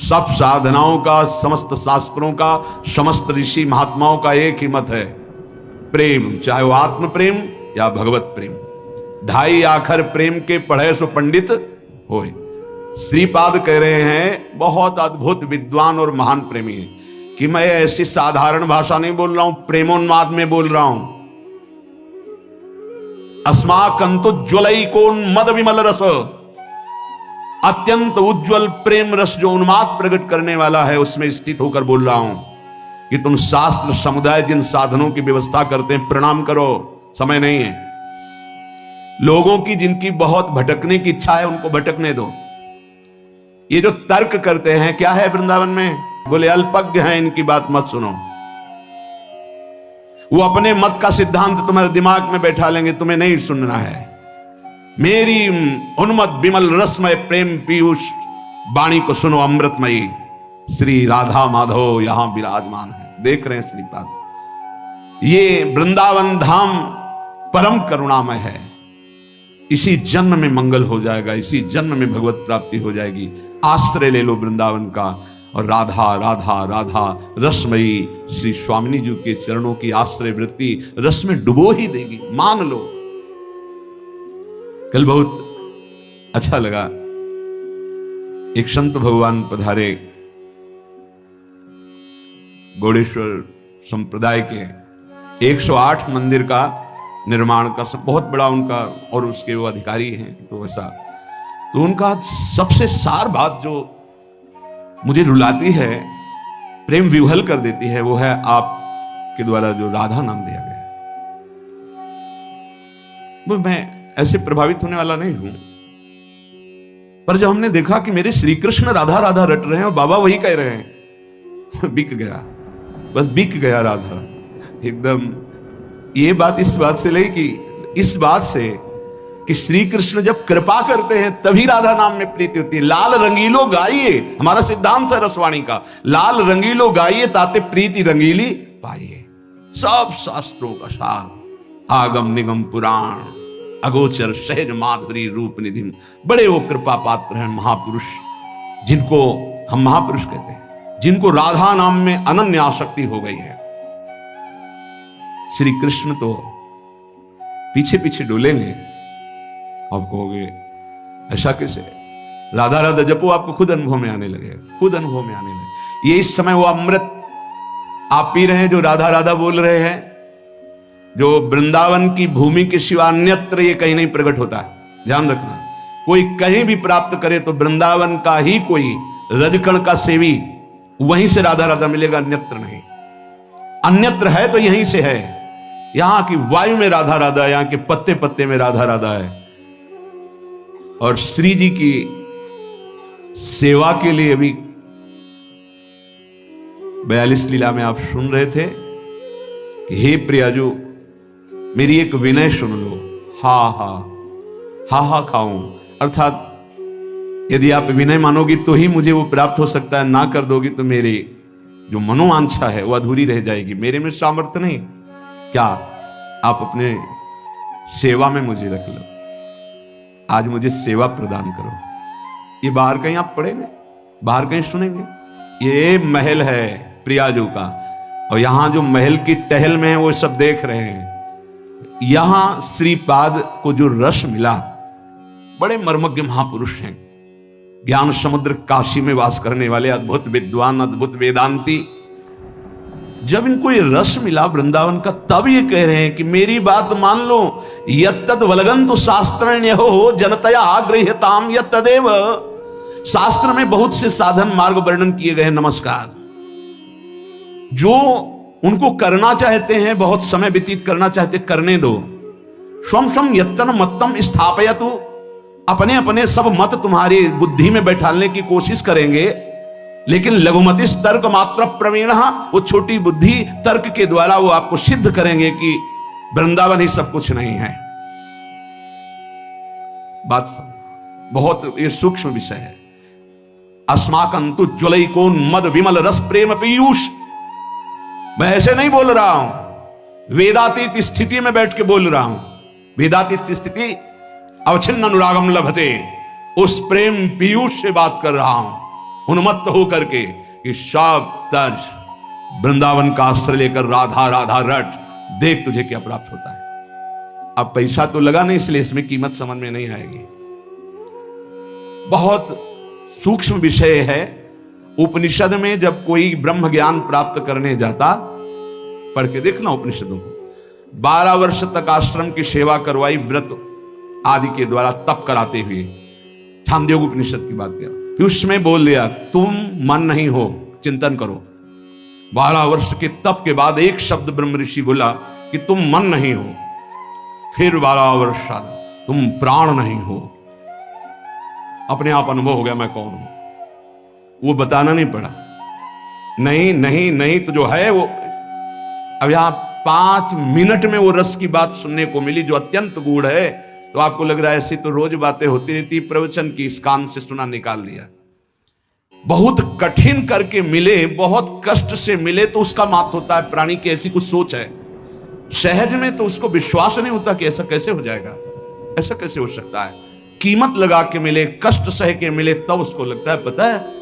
सब साधनाओं का, समस्त शास्त्रों का, समस्त ऋषि महात्माओं का एक ही मत है, प्रेम, चाहे वो आत्म प्रेम या भगवत प्रेम। ढाई आखर प्रेम के पढ़े सो पंडित होए। श्रीपाद कह रहे हैं, बहुत अद्भुत विद्वान और महान प्रेमी है, कि मैं ऐसी साधारण भाषा नहीं बोल रहा हूं, प्रेमोन्माद में बोल रहा हूं। अस्माकंतु ज्वलैकोन्मद विमल रस, अत्यंत उज्जवल प्रेम रस जो उन्माद प्रकट करने वाला है, उसमें स्थित होकर बोल रहा हूं कि तुम शास्त्र समुदाय जिन साधनों की व्यवस्था करते हैं, प्रणाम करो, समय नहीं है। लोगों की जिनकी बहुत भटकने की इच्छा है, उनको भटकने दो। ये जो तर्क करते हैं, क्या है वृंदावन में? बोले अल्पज्ञ हैं, इनकी बात मत सुनो। वो अपने मत का सिद्धांत तुम्हारे दिमाग में बैठा लेंगे, तुम्हें नहीं सुनना है। मेरी उन्मद विमल रसमय प्रेम पीयूष वाणी को सुनो, अमृतमयी श्री राधा माधव यहां विराजमान है। देख रहे हैं श्रीपाद, ये वृंदावन धाम परम करुणामय है। इसी जन्म में मंगल हो जाएगा, इसी जन्म में भगवत प्राप्ति हो जाएगी। आश्रय ले लो वृंदावन का, और राधा राधा राधा रसमयी श्री स्वामिनी जी के चरणों की आश्रय वृत्ति रस में डुबो ही देगी, मान लो। कल बहुत अच्छा लगा, एक संत भगवान पधारे, गौड़ेश्वर संप्रदाय के 108 मंदिर का निर्माण का सब बहुत बड़ा उनका, और उसके वो अधिकारी हैं, तो ऐसा। तो उनका सबसे सार बात जो मुझे रुलाती है, प्रेम विह्वल कर देती है, वो है आपके द्वारा जो राधा नाम दिया गया है। मैं ऐसे प्रभावित होने वाला नहीं हूं, पर जब हमने देखा कि मेरे श्री कृष्ण राधा राधा रट रहे हैं और बाबा वही कह रहे हैं, बिक गया, बस बिक गया राधा एकदम। ये बात इस बात से लगी कि इस बात से कि श्री कृष्ण जब कृपा करते हैं तभी राधा नाम में प्रीति होती है। लाल रंगीलो गाइए, हमारा सिद्धांत है रसवाणी का, लाल रंगीलो गाइए ताते प्रीति रंगीली पाइए। सब शास्त्रों का सार, आगम निगम पुराण अगोचर सहज माधुरी रूप निधि, बड़े वो कृपा पात्र हैं महापुरुष, जिनको हम महापुरुष कहते हैं, जिनको राधा नाम में अनन्य आसक्ति हो गई है। श्री कृष्ण तो पीछे पीछे डोलेंगे, आप कहोगे ऐसा कैसे? राधा राधा जपो, आपको खुद अनुभव में आने लगे, खुद अनुभव में आने लगे। ये इस समय वो अमृत आप पी रहे हैं जो राधा राधा बोल रहे हैं, जो वृंदावन की भूमि के सिवा अन्यत्र ये कहीं नहीं प्रकट होता है। ध्यान रखना, कोई कहीं भी प्राप्त करे तो वृंदावन का ही कोई रजकण का सेवी, वहीं से राधा राधा मिलेगा, अन्यत्र नहीं। अन्यत्र है तो यहीं से है, यहां की वायु में राधा राधा, यहां के पत्ते पत्ते में राधा राधा है। और श्री जी की सेवा के लिए भी 42 लीला में आप सुन रहे थे कि हे प्रियाजू मेरी एक विनय सुन लो, हा हा हा हा खाऊं, अर्थात यदि आप विनय मानोगी तो ही मुझे वो प्राप्त हो सकता है, ना कर दोगी तो मेरी जो मनोवांछा है वो अधूरी रह जाएगी, मेरे में सामर्थ्य नहीं। क्या आप अपने सेवा में मुझे रख लो, आज मुझे सेवा प्रदान करो। ये बाहर कहीं आप पढ़ेंगे, बाहर कहीं सुनेंगे? ये महल है प्रियाजू का, और यहां जो महल की टहल में है वो सब देख रहे हैं। यहां श्रीपाद को जो रस मिला, बड़े मर्मज्ञ महापुरुष हैं, ज्ञान समुद्र काशी में वास करने वाले अद्भुत विद्वान, अद्भुत वेदांती, जब इनको ये रस मिला वृंदावन का, तब ये कह रहे हैं कि मेरी बात मान लो, यत्तद वलगंतु शास्त्रण्यो जनतया आग्रह्यताम यत्तदेव। शास्त्र में बहुत से साधन मार्ग वर्णन किए गए हैं, नमस्कार, जो उनको करना चाहते हैं, बहुत समय व्यतीत करना चाहते, करने दो। स्वम स्वम यत्तन मत्तम स्थापयतु, अपने अपने सब मत तुम्हारी बुद्धि में बैठाने की कोशिश करेंगे, लेकिन लघुमति तर्क मात्र प्रवीण, वो छोटी बुद्धि तर्क के द्वारा वो आपको सिद्ध करेंगे कि वृंदावन ही सब कुछ नहीं है। बात बहुत ये सूक्ष्म विषय है। अस्माकंतु ज्वलैकोन्मद विमल रस प्रेम पीयूष, मैं ऐसे नहीं बोल रहा हूं, वेदातीत स्थिति में बैठ के बोल रहा हूं। वेदातीत स्थिति अवच्छिन्न अनुरागम लभते, उस प्रेम पीयूष से बात कर रहा हूं, उन्मत्त होकर के कि सब तज, वृंदावन का आश्रय लेकर राधा राधा रट, देख तुझे क्या प्राप्त होता है। अब पैसा तो लगा नहीं, इसलिए इसमें कीमत समझ में नहीं आएगी। बहुत सूक्ष्म विषय है। उपनिषद में जब कोई ब्रह्म ज्ञान प्राप्त करने जाता, पढ़ के देखना उपनिषदों को, 12 वर्ष तक आश्रम की सेवा करवाई, व्रत आदि के द्वारा तप कराते हुए, छांदोग्य उपनिषद की बात कर, फिर उसमें बोल दिया तुम मन नहीं हो, चिंतन करो। 12 वर्ष के तप के बाद एक शब्द ब्रह्म ऋषि बोला कि तुम मन नहीं हो। फिर 12 वर्ष तुम प्राण नहीं हो। अपने आप अनुभव हो गया मैं कौन हूं, वो बताना नहीं पड़ा। नहीं नहीं नहीं तो जो है वो, अब यहां 5 मिनट में वो रस की बात सुनने को मिली जो अत्यंत गूढ़ है। तो आपको लग रहा है ऐसी तो रोज बातें होती रहती, प्रवचन की इस कान से सुना निकाल दिया। बहुत कठिन करके मिले, बहुत कष्ट से मिले तो उसका मात होता है। प्राणी की ऐसी कुछ सोच है, सहज में तो उसको विश्वास नहीं होता कि ऐसा कैसे हो जाएगा, ऐसा कैसे हो सकता है। कीमत लगा के मिले, कष्ट सह के मिले, तब उसको लगता है पता है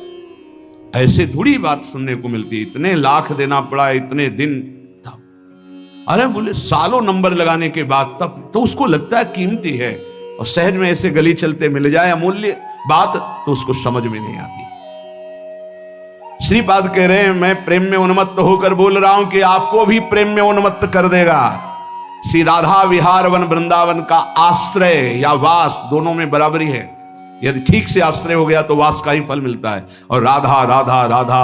ऐसे थोड़ी बात सुनने को मिलती है, इतने लाख देना पड़ा, इतने दिन, तब अरे बोले सालों नंबर लगाने के बाद तब तो उसको लगता है कीमती है। और सहज में ऐसे गली चलते मिल जाए अमूल्य बात तो उसको समझ में नहीं आती। श्रीपाद कह रहे हैं मैं प्रेम में उन्मत्त होकर बोल रहा हूं कि आपको भी प्रेम में उन्मत्त कर देगा। श्री राधा विहार वन वृंदावन का आश्रय या वास दोनों में बराबरी है। यदि ठीक से आश्रय हो गया तो वास का ही फल मिलता है। और राधा राधा राधा,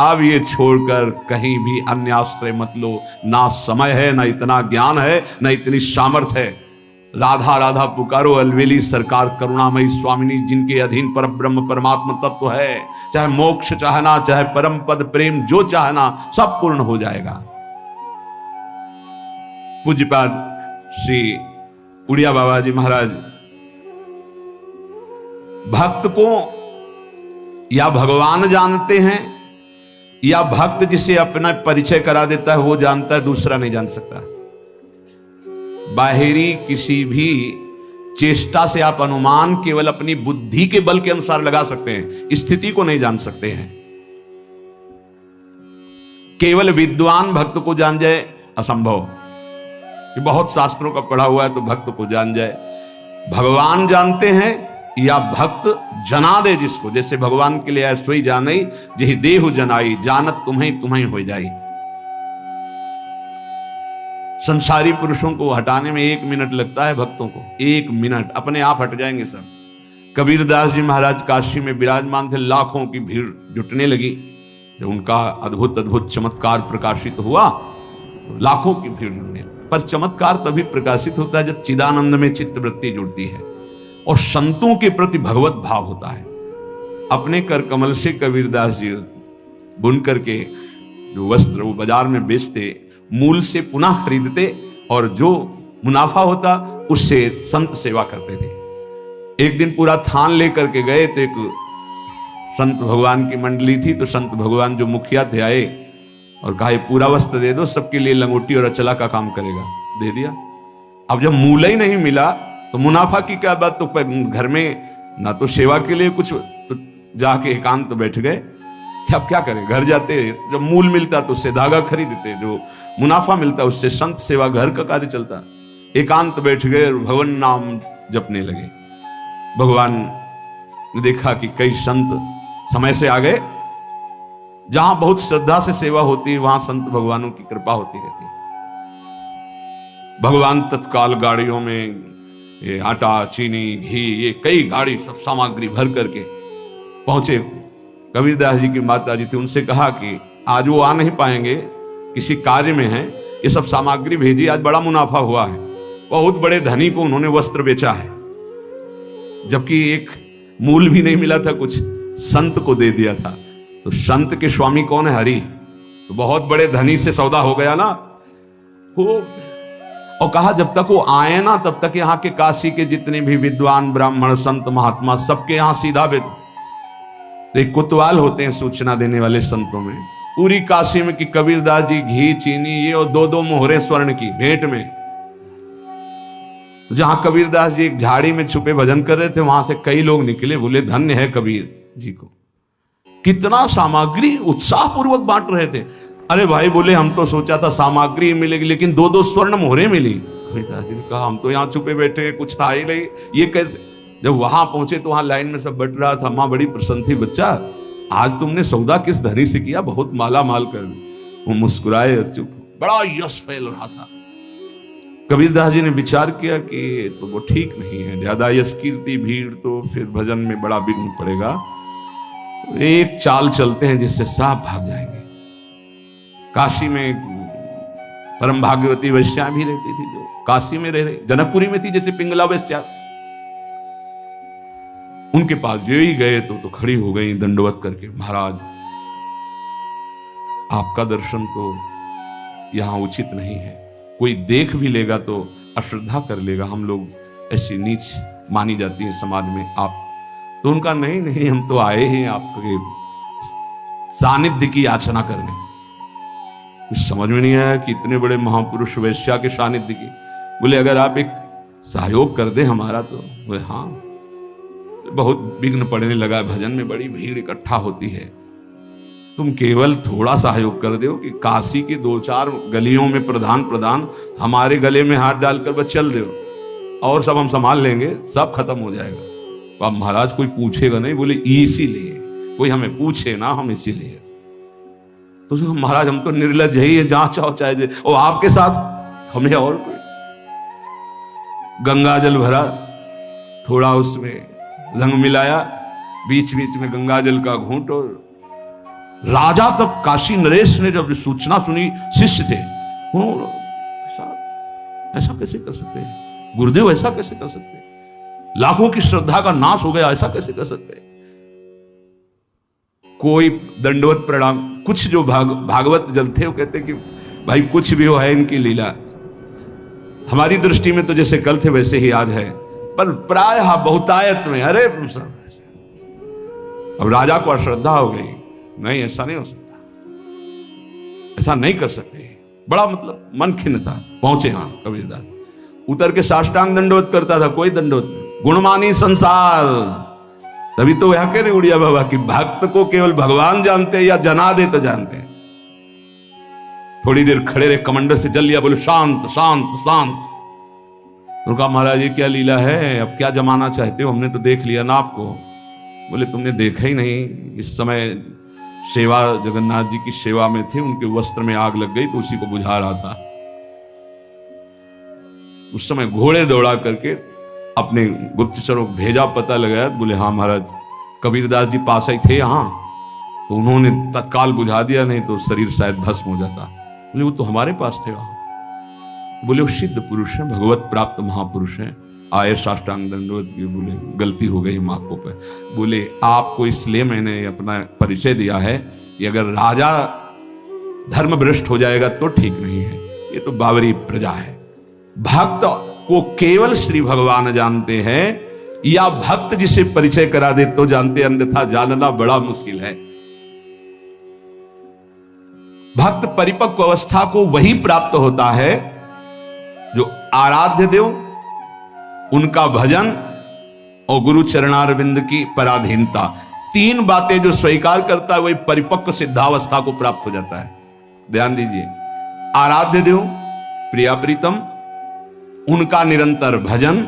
अब ये छोड़कर कहीं भी अन्य आश्रय मत लो। ना समय है, ना इतना ज्ञान है, ना इतनी सामर्थ्य है। राधा राधा पुकारो, अलवेली सरकार करुणामयी स्वामिनी, जिनके अधीन पर ब्रह्म परमात्मा तत्व है। चाहे मोक्ष चाहना, चाहे परम पद प्रेम जो चाहना, सब पूर्ण हो जाएगा। पूज्यपाद श्री उड़िया बाबा जी महाराज भक्त को या भगवान जानते हैं या भक्त जिसे अपना परिचय करा देता है वो जानता है, दूसरा नहीं जान सकता। बाहरी किसी भी चेष्टा से आप अनुमान केवल अपनी बुद्धि के बल के अनुसार लगा सकते हैं, स्थिति को नहीं जान सकते हैं। केवल विद्वान भक्त को जान जाए असंभव, कि बहुत शास्त्रों का पढ़ा हुआ है तो भक्त को जान जाए। भगवान जानते हैं या भक्त जना दे जिसको, जैसे भगवान के लिए आए सोई जाने, जही देहु जनाई, जानत तुम्हें तुम्हें हो जाई। संसारी पुरुषों को हटाने में 1 मिनट लगता है, भक्तों को 1 मिनट, अपने आप हट जाएंगे सब। कबीरदास जी महाराज काशी में विराजमान थे, लाखों की भीड़ जुटने लगी। जब उनका अद्भुत अद्भुत चमत्कार प्रकाशित हुआ तो लाखों की भीड़ जुटने, पर चमत्कार तभी प्रकाशित होता है जब चिदानंद में चित्तवृत्ति जुड़ती है और संतों के प्रति भगवत भाव होता है। अपने कर कमल से कबीरदास जी बुन करके जो वस्त्र वो बाजार में बेचते, मूल से पुनः खरीदते और जो मुनाफा होता उससे संत सेवा करते थे। एक दिन पूरा थान लेकर के गए तो एक संत भगवान की मंडली थी, तो संत भगवान जो मुखिया थे आए और कहा ये पूरा वस्त्र दे दो, सबके लिए लंगोटी और अचला का काम करेगा। दे दिया। अब जब मूल ही नहीं मिला तो मुनाफा की क्या बात, तो घर में ना तो सेवा के लिए कुछ, तो जाके एकांत बैठ गए। अब क्या करें, घर जाते जब मूल मिलता तो उससे धागा खरीदते, जो मुनाफा मिलता उससे संत सेवा घर का कार्य चलता। एकांत बैठ गए और भगवान नाम जपने लगे। भगवान ने देखा कि कई संत समय से आ गए। जहां बहुत श्रद्धा से सेवा होती है वहां संत भगवानों की कृपा होती रहती है। भगवान तत्काल गाड़ियों में ये आटा, चीनी, घी, ये कई गाड़ी सब सामग्री भर करके पहुंचे। कबीरदास जी की माता जी थी, उनसे कहा कि आज वो आ नहीं पाएंगे, किसी कार्य में हैं, ये सब सामग्री भेजी, आज बड़ा मुनाफा हुआ है। बहुत बड़े धनी को उन्होंने वस्त्र बेचा है, जबकि एक मूल भी नहीं मिला था, कुछ संत को दे दिया था। तो संत के स्वामी कौन है? हरि। तो बहुत बड़े धनी से सौदा हो गया ना वो। और कहा जब तक वो आए ना तब तक यहाँ के काशी के जितने भी विद्वान ब्राह्मण संत महात्मा सबके यहाँ सीधा भेज। तो एक कोतवाल होते हैं सूचना देने वाले संतों में, पूरी काशी में कि कबीरदास जी घी, चीनी, ये और 2-2 मोहरे स्वर्ण की भेंट में। जहां कबीरदास जी एक झाड़ी में छुपे भजन कर रहे थे, वहां से कई लोग निकले, बोले धन्य है कबीर जी को। कितना सामग्री उत्साह पूर्वक बांट रहे थे। अरे भाई बोले हम तो सोचा था सामग्री मिलेगी, लेकिन 2-2 स्वर्ण मोहरे मिली। कबीरदास जी ने कहा हम तो यहाँ छुपे बैठे, कुछ था ही नहीं, ये कैसे। जब वहां पहुंचे तो वहां लाइन में सब बट रहा था। माँ बड़ी प्रसन्न थी, बच्चा आज तुमने सौदा किस धरी से किया, बहुत माला माल कर। वो मुस्कुराए और चुप। बड़ा यश फैल रहा था। कबीरदास जी ने विचार किया कि तो वो ठीक नहीं है, ज्यादा यश कीर्ति भीड़ तो फिर भजन में बड़ा विघ्न पड़ेगा। एक चाल चलते हैं जिससे साफ भाग जाएंगे। काशी में परम भाग्यवती वैश्या भी रहती थी, जो काशी में रह रही, जनकपुरी में थी जैसे पिंगला वैश्या। उनके पास जो ही गए तो खड़ी हो गई दंडवत करके, महाराज आपका दर्शन तो यहां उचित नहीं है, कोई देख भी लेगा तो अश्रद्धा कर लेगा, हम लोग ऐसी नीच मानी जाती है समाज में आप। तो उनका नहीं नहीं, हम तो आए हैं आपके सानिध्य की याचना करने। कुछ समझ में नहीं आया कि इतने बड़े महापुरुष वैश्या के सानिध्य की। बोले अगर आप एक सहयोग कर दे हमारा तो। बोले हाँ। बहुत विघ्न पड़ने लगा, भजन में बड़ी भीड़ इकट्ठा होती है, तुम केवल थोड़ा सहयोग कर दो कि काशी की 2-4 गलियों में प्रधान हमारे गले में हाथ डालकर बस चल दो, और सब हम संभाल लेंगे, सब खत्म हो जाएगा। अब महाराज कोई पूछेगा नहीं। बोले इसीलिए कोई हमें पूछे ना, हम इसीलिए। तो महाराज हम तो निर्लज ही है, जहां चाहो चाहे, और आपके साथ हमें और कोई। गंगा जल भरा, थोड़ा उसमें रंग मिलाया, बीच बीच में गंगा जल का घूंट। और राजा तक काशी नरेश ने जब सूचना सुनी, शिष्य थे वो, ऐसा कैसे कर सकते हैं गुरुदेव, ऐसा कैसे कर सकते हैं, लाखों की श्रद्धा का नाश हो गया, ऐसा कैसे कर सकते हैं। कोई दंडवत प्रणाम। कुछ जो भागवत जन थे वो कहते कि भाई कुछ भी हो है इनकी लीला, हमारी दृष्टि में तो जैसे कल थे वैसे ही आज है, पर प्रायः बहुतायत में अरे अब राजा को अश्रद्धा हो गई। नहीं ऐसा नहीं हो सकता, ऐसा नहीं कर सकते। बड़ा मतलब मन खिन्न था। पहुंचे वहां कबीरदास, उतर के साष्टांग दंडवत करता था, कोई दंडवत नहीं। गुणमानी संसार। तभी तो यह कह रहे उड़िया बाबा कि भक्त को केवल भगवान जानते हैं या जना दे तो जानते हैं। थोड़ी देर खड़े रहे, कमांडर से जल लिया, बोले शांत शांत शांत। उनका महाराज ये क्या लीला है, अब क्या जमाना चाहते हो, हमने तो देख लिया ना आपको। बोले तुमने देखा ही नहीं, इस समय सेवा जगन्नाथ जी की सेवा में थे, उनके वस्त्र में आग लग गई तो उसी को बुझा रहा था। उस समय घोड़े दौड़ा करके अपने गुप्तचरों को भेजा, पता लगाया। बोले हाँ महाराज कबीरदास जी पास ही थे यहाँ, तो उन्होंने तत्काल बुझा दिया, नहीं तो शरीर शायद भस्म हो जाता। बोले वो तो हमारे पास थे वहां। बोले वो सिद्ध पुरुष है, भगवत प्राप्त महापुरुष है, आए साष्टांग दंडवत की। बोले गलती हो गई माफो पर। बोले आपको इसलिए मैंने अपना परिचय दिया है कि अगर राजा धर्म भ्रष्ट हो जाएगा तो ठीक नहीं है, ये तो बावरी प्रजा है। भक्त को केवल श्री भगवान जानते हैं, या भक्त जिसे परिचय करा दे तो जानते, अन्यथा जानना बड़ा मुश्किल है। भक्त परिपक्व अवस्था को वही प्राप्त होता है जो आराध्य देव, उनका भजन और गुरु चरणारविंद की पराधीनता, 3 बातें जो स्वीकार करता है वही परिपक्व सिद्धावस्था को प्राप्त हो जाता है। ध्यान दीजिए, आराध्य देव, प्रिया प्रीतम, उनका निरंतर भजन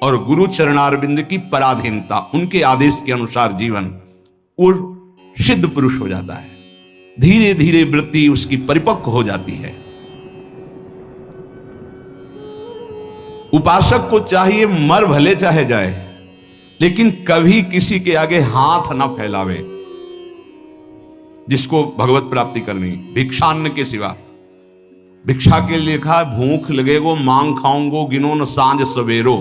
और गुरु चरणारविंद की पराधीनता, उनके आदेश के अनुसार जीवन, वो सिद्ध पुरुष हो जाता है। धीरे धीरे वृत्ति उसकी परिपक्व हो जाती है। उपासक को चाहिए मर भले चाहे जाए, लेकिन कभी किसी के आगे हाथ ना फैलावे। जिसको भगवत प्राप्ति करनी, भिक्षान्न के सिवा। भिक्षा के लिखा भूख लगेगो मांग खाऊंगो, गिनो न सांझ सवेरो,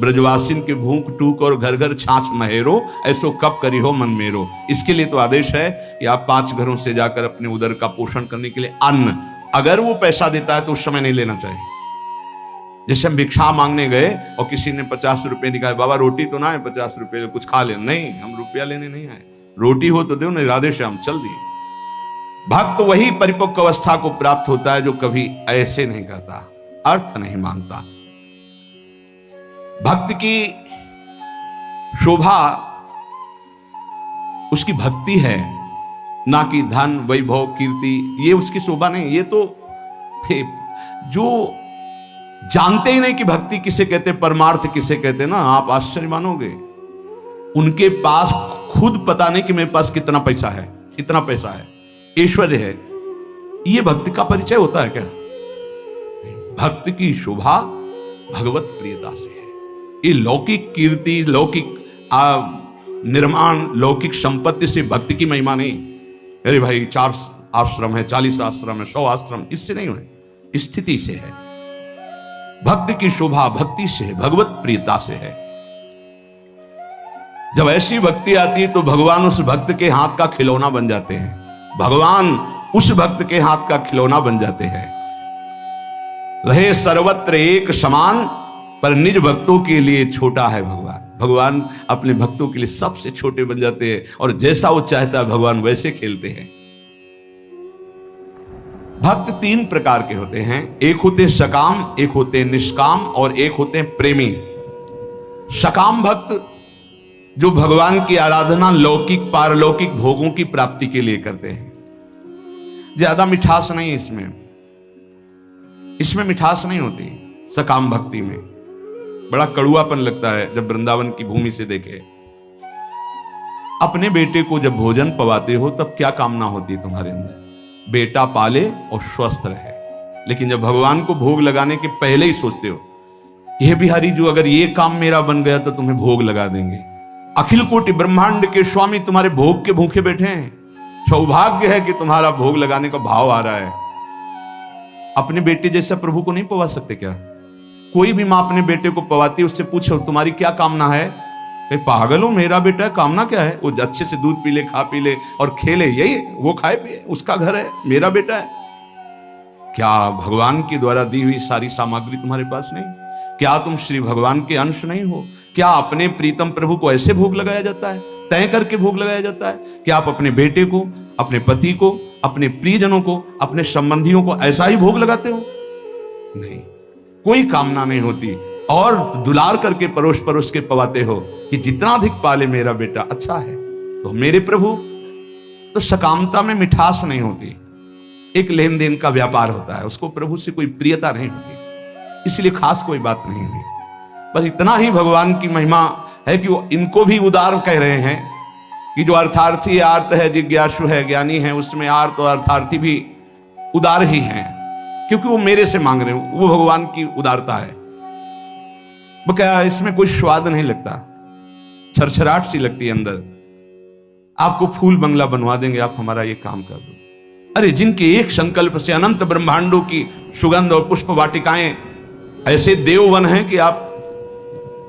ब्रजवासिन के भूख टूक और घर घर छाछ महेरो, ऐसो कब करी हो मन मेरो। इसके लिए तो आदेश है कि आप 5 घरों से जाकर अपने उदर का पोषण करने के लिए अन्न, अगर वो पैसा देता है तो उस समय नहीं लेना चाहिए। जैसे हम भिक्षा मांगने गए और किसी ने 50 रुपए निकाले, बाबा रोटी तो ना है, 50 रुपए कुछ खा ले। नहीं, हम रुपया लेने नहीं आए, रोटी हो तो दो, नहीं राधे श्याम चल दिए। भक्त वही परिपक्व अवस्था को प्राप्त होता है जो कभी ऐसे नहीं करता, अर्थ नहीं मांगता। भक्त की शोभा उसकी भक्ति है, ना कि धन वैभव कीर्ति, ये उसकी शोभा नहीं। ये तो जो जानते ही नहीं कि भक्ति किसे कहते, परमार्थ किसे कहते ना, आप आश्चर्य मानोगे। उनके पास खुद पता नहीं कि मेरे पास कितना पैसा है, कितना पैसा है, ऐश्वर्य है, ये भक्ति का परिचय होता है क्या? भक्त की शोभा भगवत प्रियता से है। ये लौकिक कीर्ति, लौकिक निर्माण, लौकिक संपत्ति से भक्ति की महिमा नहीं। अरे भाई 4 आश्रम है, 40 आश्रम है, 100 आश्रम, इससे नहीं है, स्थिति से है। भक्ति की शोभा भक्ति से है, भगवत प्रियता से है। जब ऐसी भक्ति आती है तो भगवान उस भक्त के हाथ का खिलौना बन जाते हैं। भगवान उस भक्त के हाथ का खिलौना बन जाते हैं। रहे सर्वत्र एक समान, पर निज भक्तों के लिए छोटा है भगवान। भगवान अपने भक्तों के लिए सबसे छोटे बन जाते हैं और जैसा वो चाहता है भगवान वैसे खेलते हैं। भक्त 3 प्रकार के होते हैं, एक होते सकाम, एक होते निष्काम और एक होते प्रेमी। सकाम भक्त जो भगवान की आराधना लौकिक पारलौकिक भोगों की प्राप्ति के लिए करते हैं। ज्यादा मिठास नहीं इसमें मिठास नहीं होती। सकाम भक्ति में बड़ा कड़ुआपन लगता है जब वृंदावन की भूमि से देखे। अपने बेटे को जब भोजन पवाते हो तब क्या कामना होती है तुम्हारे अंदर? बेटा पाले और स्वस्थ रहे। लेकिन जब भगवान को भोग लगाने के पहले ही सोचते हो, हे बिहारी जो अगर ये काम मेरा बन गया तो तुम्हें भोग लगा देंगे। अखिल कोटि ब्रह्मांड के स्वामी तुम्हारे भोग के भूखे बैठे हैं। सौभाग्य है कि तुम्हारा भोग लगाने का भाव आ रहा है। अपने बेटे जैसा प्रभु को नहीं पवा सकते क्या? कोई भी मां अपने बेटे को पवाती है, उससे पूछो तुम्हारी क्या कामना है? पागल हो, मेरा बेटा है, कामना क्या है? वो अच्छे से दूध पी ले, खा पी ले और खेले, यही वो खाए पिए, उसका घर है, मेरा बेटा है। क्या भगवान के द्वारा दी हुई सारी सामग्री तुम्हारे पास नहीं? क्या तुम श्री भगवान के अंश नहीं हो? क्या अपने प्रीतम प्रभु को ऐसे भोग लगाया जाता है, तय करके भोग लगाया जाता है? क्या आप अपने बेटे को, अपने पति को, अपने प्रियजनों को, अपने संबंधियों को ऐसा ही भोग लगाते हो? नहीं, कोई कामना नहीं होती और दुलार करके परोस परोस के पवाते हो कि जितना अधिक पाले मेरा बेटा अच्छा है। तो मेरे प्रभु, तो सकामता में मिठास नहीं होती, एक लेन देन का व्यापार होता है, उसको प्रभु से कोई प्रियता नहीं होती, इसलिए खास कोई बात नहीं हुई। बस इतना ही भगवान की महिमा है कि वो इनको भी उदार कह रहे हैं कि जो अर्थार्थी आर्त है, जिज्ञासु है, ज्ञानी है, उसमें आर्त और अर्थार्थी भी उदार ही हैं, क्योंकि वो मेरे से मांग रहे हो। वो भगवान की उदारता है। वो क्या, इसमें कोई स्वाद नहीं लगता, छरछराहट सी लगती है अंदर। आपको फूल बंगला बनवा देंगे, आप हमारा ये काम कर दो। अरे जिनके एक संकल्प से अनंत ब्रह्मांडों की सुगंध और पुष्प वाटिकाएं ऐसे देववन हैं कि आप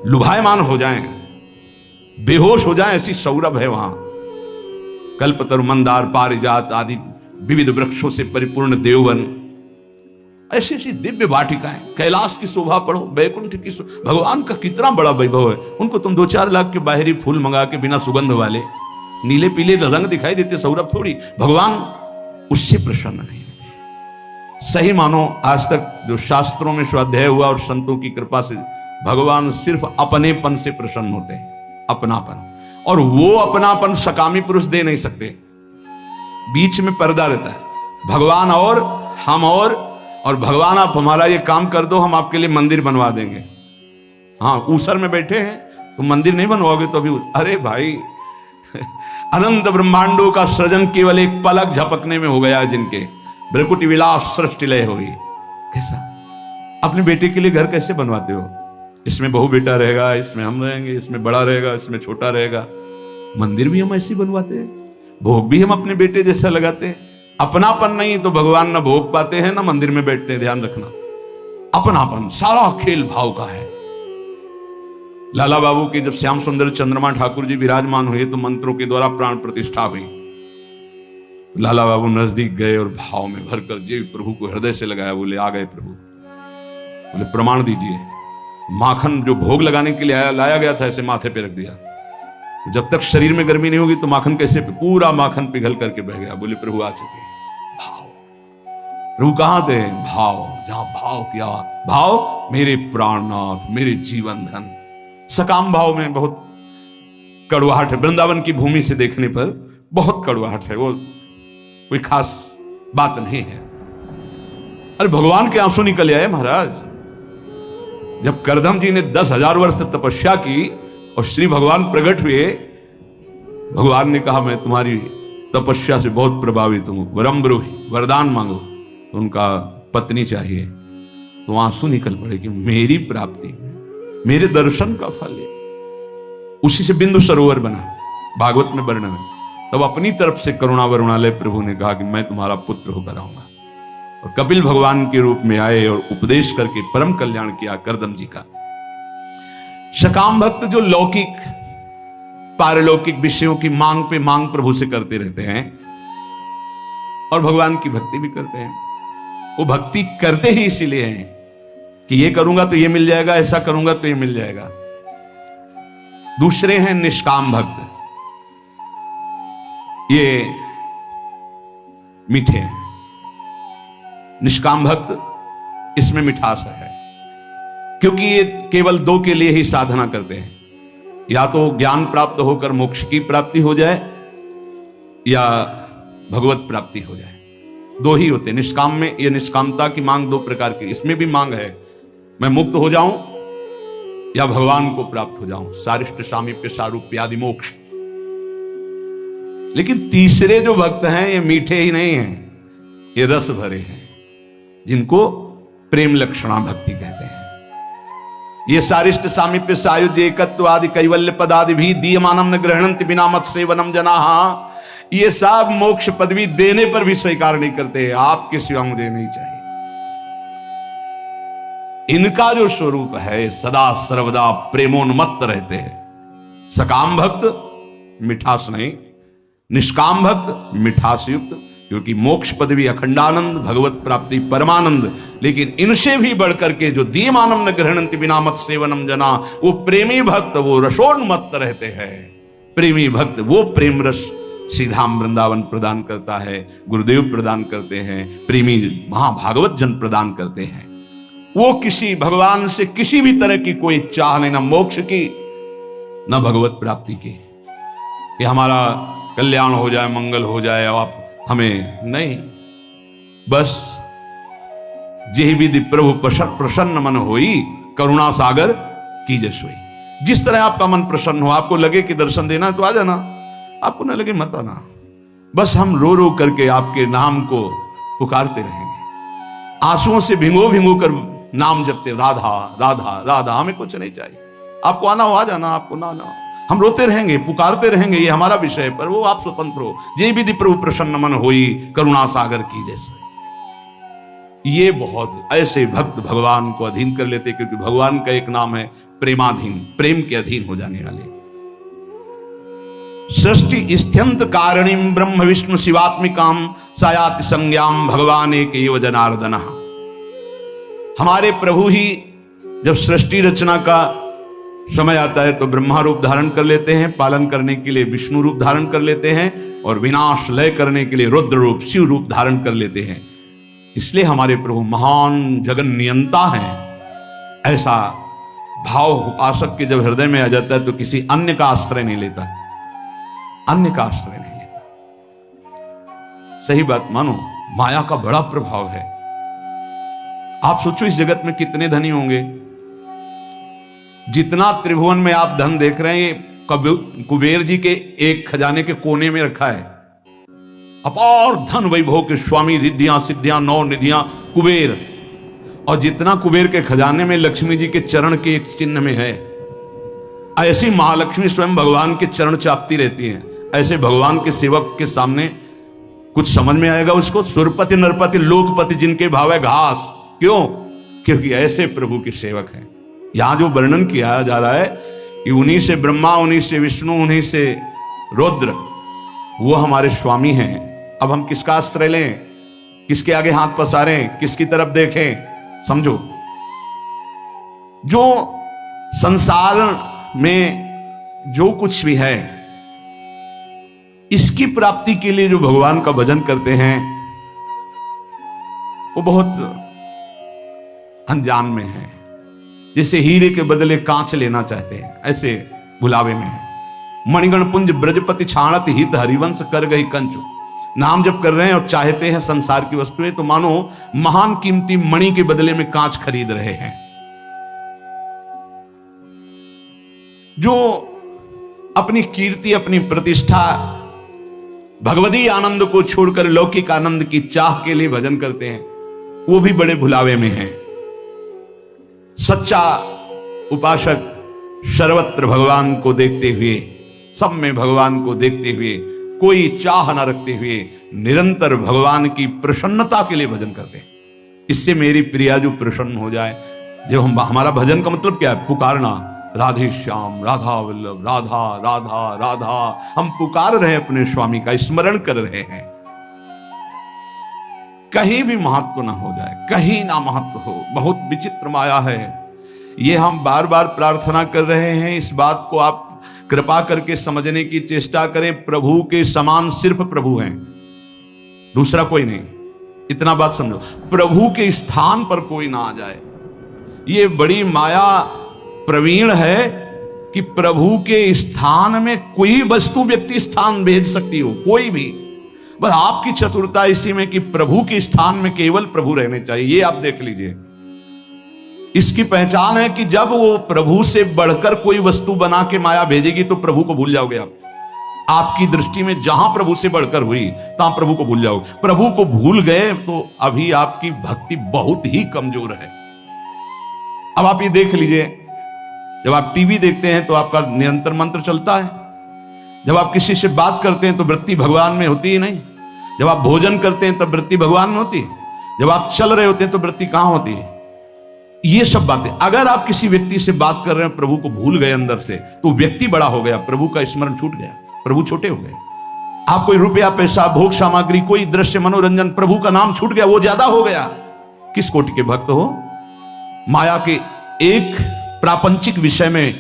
लुभायमान हो जाएं, बेहोश हो जाएं, ऐसी सौरभ है वहां। कल्पतरु, मंदार, पारिजात आदि विविध वृक्षों से परिपूर्ण देववन, ऐसी ऐसी दिव्य वाटिकाएं। कैलाश की शोभा पढ़ो, बैकुंठ की भगवान का कितना बड़ा वैभव है। उनको तुम 2-4 लाख के बाहरी फूल मंगा के बिना सुगंध वाले नीले पीले रंग दिखाई देते, सौरभ थोड़ी। भगवान उससे प्रसन्न नहीं होते। सही मानो, आज तक जो शास्त्रों में स्वाध्याय हुआ और संतों की कृपा से, भगवान सिर्फ अपनेपन से प्रसन्न होते हैं, अपनापन। और वो अपनापन सकामी पुरुष दे नहीं सकते, बीच में पर्दा रहता है। भगवान और हम और भगवान आप हमारा ये काम कर दो, हम आपके लिए मंदिर बनवा देंगे। हाँ, ऊसर में बैठे हैं तो मंदिर नहीं बनवाओगे तो अभी, अरे भाई अनंत ब्रह्मांडों का सृजन केवल एक पलक झपकने में हो गया जिनके, ब्रकुटी विलास सृष्टि लय हुई। कैसा अपने बेटे के लिए घर कैसे बनवाते हो? इसमें बहू बेटा रहेगा, इसमें हम रहेंगे, इसमें बड़ा रहेगा, इसमें छोटा रहेगा। मंदिर भी हम ऐसे बनवाते हैं, भोग भी हम अपने बेटे जैसा लगाते हैं। अपनापन नहीं तो भगवान ना भोग पाते हैं ना मंदिर में बैठते हैं, ध्यान रखना। अपनापन सारा खेल भाव का है। लाला बाबू के जब श्याम सुंदर चंद्रमा ठाकुर जी विराजमान हुए तो मंत्रों के द्वारा प्राण प्रतिष्ठा हुई। लाला बाबू नजदीक गए और भाव में भरकर जे प्रभु को हृदय से लगाया। बोले, आ गए प्रभु। बोले, प्रमाण दीजिए। माखन जो भोग लगाने के लिए लाया गया था ऐसे माथे पे रख दिया। जब तक शरीर में गर्मी नहीं होगी तो माखन कैसे, पूरा माखन पिघल करके बह गया। बोले, प्रभु आ चुके। भाव, प्रभु कहां थे? भाव। जहां भाव किया, भाव मेरे प्राणनाथ, मेरे जीवन धन। सकाम भाव में बहुत कड़वाहट है। वृंदावन की भूमि से देखने पर बहुत कड़वाहट है, वो कोई खास बात नहीं है। अरे भगवान के आंसू निकल आए महाराज। जब करदम जी ने 10,000 वर्ष तपस्या की और श्री भगवान प्रकट हुए, भगवान ने कहा मैं तुम्हारी तपस्या से बहुत प्रभावित हूं, वरम ब्रूहि, वरदान मांगो। तो उनका पत्नी चाहिए, तो आंसू निकल पड़े कि मेरी प्राप्ति, मेरे दर्शन का फल है। उसी से बिंदु सरोवर बना, भागवत में वर्णन है। तब अपनी तरफ से करुणा वरुणालय प्रभु ने कहा कि मैं तुम्हारा पुत्र होकर आऊंगा, और कपिल भगवान के रूप में आए और उपदेश करके परम कल्याण किया करदम जी का। सकाम भक्त जो लौकिक पारलौकिक विषयों की मांग पे मांग प्रभु से करते रहते हैं और भगवान की भक्ति भी करते हैं, वो भक्ति करते ही इसीलिए हैं कि ये करूंगा तो ये मिल जाएगा, ऐसा करूंगा तो ये मिल जाएगा। दूसरे हैं निष्काम भक्त, ये मीठे हैं। निष्काम भक्त इसमें मिठास है, क्योंकि ये केवल दो के लिए ही साधना करते हैं, या तो ज्ञान प्राप्त होकर मोक्ष की प्राप्ति हो जाए या भगवत प्राप्ति हो जाए, दो ही होते हैं। निष्काम में ये निष्कामता की मांग दो प्रकार की, इसमें भी मांग है मैं मुक्त हो जाऊं या भगवान को प्राप्त हो जाऊं, सारिष्ट सामीप्य सारूप्य आदि मोक्ष। लेकिन तीसरे जो भक्त हैं ये मीठे ही नहीं हैं, ये रस भरे हैं, जिनको प्रेम लक्षणा भक्ति कहते हैं। ये सारिष्ट सामीप्य सायुज्य एकत्व आदि कैवल्य पदादि भी दीयमानम न ग्रहणन्ति बिना मत सेवनम जनाः, ये सब मोक्ष पदवी देने पर भी स्वीकार नहीं करते, आपके सिवा मुझे नहीं चाहिए। इनका जो स्वरूप है सदा सर्वदा प्रेमोन्मत्त रहते हैं। सकाम भक्त मिठास नहीं, निष्काम भक्त मिठास युक्त, क्योंकि मोक्ष पदवी अखंडानंद, भगवत प्राप्ति परमानंद। लेकिन इनसे भी बढ़कर के जो दीयमानम न ग्रहणन्ति बिना मत सेवनम जना, वो प्रेमी भक्त, वो रसोन्मत्त रहते हैं। प्रेमी भक्त वो प्रेम रस सीधाम वृंदावन प्रदान करता है, गुरुदेव प्रदान करते हैं, प्रेमी महाभागवत जन प्रदान करते हैं। वो किसी भगवान से किसी भी तरह की कोई चाह नहीं, न मोक्ष की न भगवत प्राप्ति की, कि हमारा कल्याण हो जाए, मंगल हो जाए, आप हमें नहीं, बस जेहि विधि प्रभु प्रसन्न मन होई, करुणा सागर कीजय सोई। जिस तरह आपका मन प्रसन्न हो, आपको लगे कि दर्शन देना है तो आ जाना, आपको न लगे मत आना, बस हम रो रो करके आपके नाम को पुकारते रहेंगे, आंसुओं से भिंगो भिंगो कर नाम जपते, राधा राधा राधा। हमें कुछ नहीं चाहिए, आपको आना हो आ जाना, आपको ना आना हम रोते रहेंगे, पुकारते रहेंगे, ये हमारा विषय, पर वो आप स्वतंत्र हो। जे विधि प्रभु प्रसन्न मन होई, करुणा सागर की जैसे। ये बहुत ऐसे भक्त भगवान को अधीन कर लेते, क्योंकि भगवान का एक नाम है प्रेमाधीन, प्रेम के अधीन हो जाने वाले। सृष्टि स्त्यंत कारणीम ब्रह्म विष्णु शिवात्मिकाम सायाति संज्ञाम भगवान एक एव जनार्दन। हमारे प्रभु ही जब सृष्टि रचना का समय आता है तो ब्रह्मा रूप धारण कर लेते हैं, पालन करने के लिए विष्णु रूप धारण कर लेते हैं, और विनाश लय करने के लिए रुद्र रूप शिव रूप धारण कर लेते हैं। इसलिए हमारे प्रभु महान जगन नियंता हैं। ऐसा भाव उपासक के जब हृदय में आ जाता है तो किसी अन्य का आश्रय नहीं लेता, अन्य का आश्रय नहीं लेता। सही बात मानो, माया का बड़ा प्रभाव है। आप सोचो इस जगत में कितने धनी होंगे, जितना त्रिभुवन में आप धन देख रहे हैं, ये कुबेर जी के एक खजाने के कोने में रखा है। अपार धन वैभव के स्वामी, रिद्धियां सिद्धियां नौ निधियां कुबेर, और जितना कुबेर के खजाने में लक्ष्मी जी के चरण के एक चिन्ह में है, ऐसी महालक्ष्मी स्वयं भगवान के चरण चापती रहती हैं। ऐसे भगवान के सेवक के सामने कुछ समझ में आएगा उसको? सुरपति नरपति लोकपति जिनके भाव है घास। क्यों? क्योंकि ऐसे प्रभु के सेवक हैं। यहां जो वर्णन किया जा रहा है कि उन्हीं से ब्रह्मा, उन्हीं से विष्णु, उन्हीं से रुद्र, वो हमारे स्वामी हैं। अब हम किसका आश्रय लें, किसके आगे हाथ पसारें, किसकी तरफ देखें? समझो, जो संसार में जो कुछ भी है, इसकी प्राप्ति के लिए जो भगवान का भजन करते हैं, वो बहुत अनजान में है। जैसे हीरे के बदले कांच लेना चाहते हैं, ऐसे भुलावे में है। मणिगण पुंज ब्रजपति छाणत हित हरिवंश कर गई कंचु। नाम जप कर रहे हैं और चाहते हैं संसार की वस्तुएं, तो मानो महान कीमती मणि के बदले में कांच खरीद रहे हैं। जो अपनी कीर्ति, अपनी प्रतिष्ठा, भगवदी आनंद को छोड़कर लौकिक आनंद की चाह के लिए भजन करते हैं, वो भी बड़े भुलावे में हैं। सच्चा उपासक सर्वत्र भगवान को देखते हुए, सब में भगवान को देखते हुए, कोई चाह न रखते हुए निरंतर भगवान की प्रसन्नता के लिए भजन करते हैं। इससे मेरी प्रिया जो प्रसन्न हो जाए। जब हमारा भजन का मतलब क्या है? पुकारना, राधे श्याम, राधा वल्लभ, राधा राधा राधा। हम पुकार रहे हैं अपने स्वामी का, स्मरण कर रहे हैं। कहीं भी महत्व ना हो जाए, कहीं ना महत्व हो। बहुत विचित्र माया है ये, हम बार बार प्रार्थना कर रहे हैं। इस बात को आप कृपा करके समझने की चेष्टा करें। प्रभु के समान सिर्फ प्रभु हैं, दूसरा कोई नहीं। इतना बात समझो, प्रभु के स्थान पर कोई ना आ जाए। ये बड़ी माया प्रवीण है कि प्रभु के स्थान में कोई वस्तु, व्यक्ति स्थान भेज सकती हो, कोई भी। बस आपकी चतुरता इसी में कि प्रभु के स्थान में केवल प्रभु रहने चाहिए। ये आप देख लीजिए, इसकी पहचान है कि जब वो प्रभु से बढ़कर कोई वस्तु बना के माया भेजेगी तो प्रभु को भूल जाओगे आप। आपकी दृष्टि में जहां प्रभु से बढ़कर हुई तहां प्रभु को भूल जाओगे। प्रभु को भूल गए तो अभी आपकी भक्ति बहुत ही कमजोर है। अब आप ये देख लीजिए, जब आप टीवी देखते हैं तो आपका निरंतर मंत्र चलता है। जब आप किसी से बात करते हैं तो वृत्ति भगवान में होती ही नहीं। जब आप भोजन करते हैं तब वृत्ति भगवान में होती है। जब आप चल रहे होते हैं तो वृत्ति कहां होती है? ये सब बातें, अगर आप किसी व्यक्ति से बात कर रहे हैं, प्रभु को भूल गए अंदर से, तो व्यक्ति बड़ा हो गया, प्रभु का स्मरण छूट गया, प्रभु छोटे हो गए। आप कोई रुपया, पैसा, भोग सामग्री, कोई दृश्य, मनोरंजन, प्रभु का नाम छूट गया, वो ज्यादा हो गया। किस कोटि के भक्त हो? माया के एक प्रापंचिक विषय में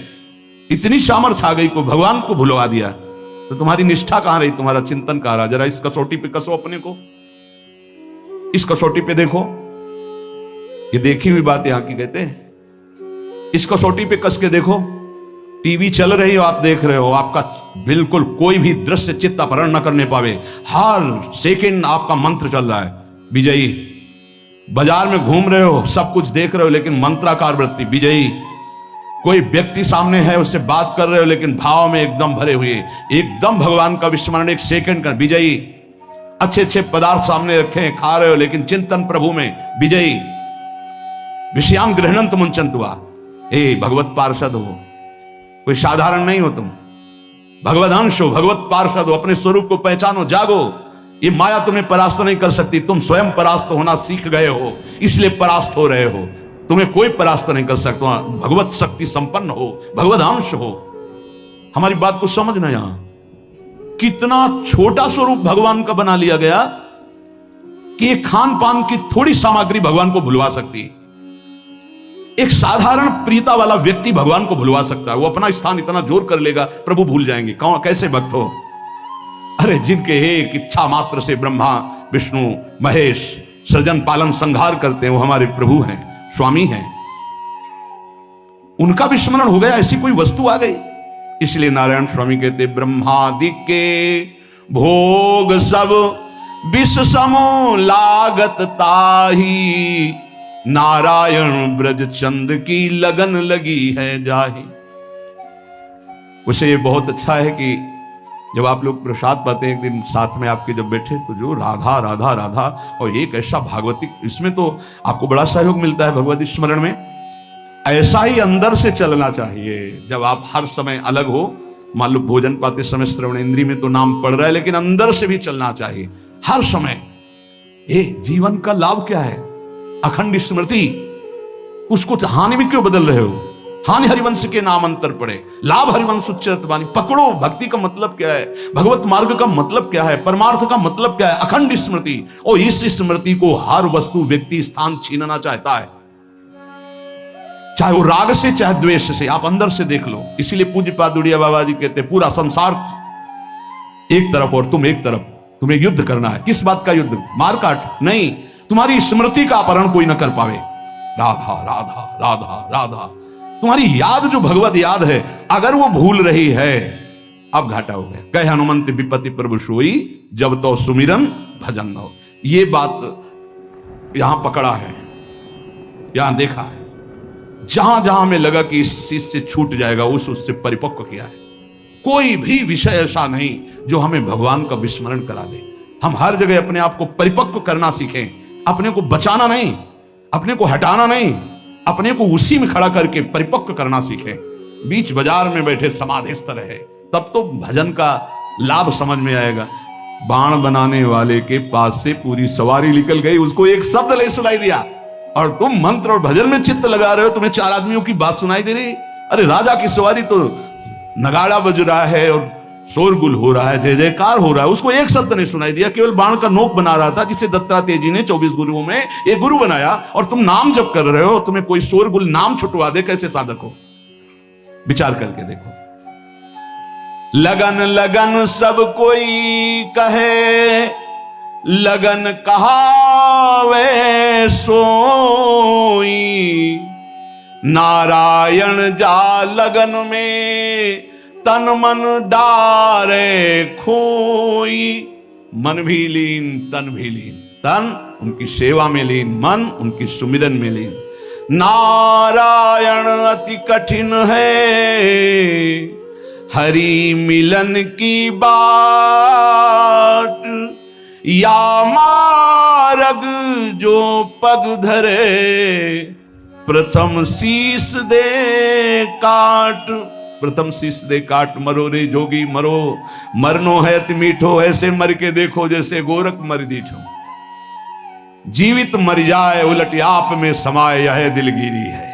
इतनी सामर्थ्य आ गई को भगवान को भुलवा दिया, तो तुम्हारी निष्ठा कहां रही, तुम्हारा चिंतन कहां रहा? जरा इस कसौटी पे कसो अपने को, इस कसौटी पे देखो। ये देखी हुई बात यहां की कहते हैं। इस कसौटी पे कस के देखो। टीवी चल रही हो, आप देख रहे हो, आपका बिल्कुल कोई भी दृश्य चित्त अपहरण न करने पावे। हर सेकंड आपका मंत्र चल रहा है, विजयी। बाजार में घूम रहे हो, सब कुछ देख रहे हो, लेकिन मंत्राकार वृत्ति, विजयी। कोई व्यक्ति सामने है, उससे बात कर रहे हो, लेकिन भाव में एकदम भरे हुए, एकदम भगवान का विस्मरण, एक सेकंड का, विजयी। अच्छे अच्छे पदार्थ सामने रखे हैं, खा रहे हो, लेकिन चिंतन प्रभु में, विजयी। विषयान गृहणंत मुंचंतुआ। हे भगवत पार्षद हो, कोई साधारण नहीं हो तुम, भगवत अंश हो, भगवत पार्षद हो। अपने स्वरूप को पहचानो, जागो। ये माया तुम्हें परास्त नहीं कर सकती, तुम स्वयं परास्त होना सीख गए हो, इसलिए परास्त हो रहे हो। तुम्हें कोई परास्त नहीं कर सकता। भगवत शक्ति संपन्न हो, भगवत अंश हो। हमारी बात को समझना, यहां कितना छोटा स्वरूप भगवान का बना लिया गया कि एक खान पान की थोड़ी सामग्री भगवान को भुलवा सकती। एक साधारण प्रियता वाला व्यक्ति भगवान को भुलवा सकता है। वो अपना स्थान इतना जोर कर लेगा, प्रभु भूल जाएंगे। कौन, कैसे भक्त हो? अरे जिनके एक इच्छा मात्र से ब्रह्मा विष्णु महेश सृजन पालन संहार करते हैं, वो हमारे प्रभु हैं, स्वामी हैं। उनका विस्मरण हो गया, ऐसी कोई वस्तु आ गई। इसलिए नारायण स्वामी कहते, ब्रह्मादि के भोग सब विष समो लागत ताही, नारायण ब्रज चंद की लगन लगी है जाही। उसे ये बहुत अच्छा है कि जब आप लोग प्रसाद पाते हैं, एक दिन साथ में आपके जब बैठे, तो जो राधा राधा राधा और एक ऐसा भागवतिक, इसमें तो आपको बड़ा सहयोग मिलता है भगवत स्मरण में। ऐसा ही अंदर से चलना चाहिए। जब आप हर समय अलग हो, मान लो भोजन पाते समय श्रवण इंद्री में तो नाम पड़ रहा है, लेकिन अंदर से भी चलना चाहिए हर समय। ये जीवन का लाभ क्या है? अखंड स्मृति। उसको हानि में क्यों बदल रहे हो? हानि हरिवंश के नाम अंतर पड़े, लाभ हरिवंश उच्चरत वाणी। पकड़ो, भक्ति का मतलब क्या है, भगवत मार्ग का मतलब क्या है, परमार्थ का मतलब क्या है? अखंड स्मृति। और इस स्मृति को हर वस्तु व्यक्ति स्थान छीनना चाहता है, चाहे वो राग से चाहे द्वेष से। आप अंदर से देख लो। इसीलिए पूज्य पाद उड़िया बाबा जी कहते, पूरा संसार एक तरफ और तुम एक तरफ, तुम्हें युद्ध करना है। किस बात का युद्ध? मारकाट नहीं, तुम्हारी स्मृति का अपहरण कोई ना कर पावे। राधा राधा राधा राधा। तुम्हारी याद जो भगवत याद है, अगर वो भूल रही है अब घाटा हो गया। कहे हनुमंत विपत्ति प्रभु सोई, जब तो सुमिरन भजन न हो। ये बात यहां पकड़ा है, यहां देखा है। जहां जहां में लगा कि इस चीज से छूट जाएगा, उससे परिपक्व किया है। कोई भी विषय ऐसा नहीं जो हमें भगवान का विस्मरण करा दे। हम हर जगह अपने आप को परिपक्व करना सीखें, अपने को बचाना नहीं, अपने को हटाना नहीं, अपने को उसी में खड़ा करके परिपक्व करना सीखें। बीच बाजार में बैठे समाधिस्थ रहे, तब तो भजन का लाभ समझ में आएगा। बाण बनाने वाले के पास से पूरी सवारी निकल गई, उसको एक शब्द नहीं सुनाई दिया, और तुम मंत्र और भजन में चित्त लगा रहे हो, तुम्हें चार आदमियों की बात सुनाई दे रही। अरे राजा की सवारी तो नगाड़ा बज रहा है और शोरगुल हो रहा है, जय जयकार हो रहा है, उसको एक शब्द नहीं सुनाई दिया। केवल बाण का नोक बना रहा था, जिसे दत्तात्रेय जी ने 24 गुरुओं में एक गुरु बनाया, और तुम नाम जप कर रहे हो, तुम्हें कोई शोरगुल नाम छुटवा दे, कैसे साधक हो? विचार करके देखो। लगन लगन सब कोई कहे, लगन कहावे सोई, नारायण जा लगन में तन मन डारे खोई। मन भी लीन, तन भी लीन, तन उनकी सेवा में लीन, मन उनकी सुमिरन में लीन। नारायण अति कठिन है, हरि मिलन की बाट, या मार्ग जो पग धरे, प्रथम शीस दे काट। प्रथम शीस दे काट, मरो रे जोगी मरो, मरनो है अति मीठो, ऐसे मर के देखो जैसे गोरख मर दीठो। जीवित मर जाए उलट आप में समाये, यह दिलगिरी है।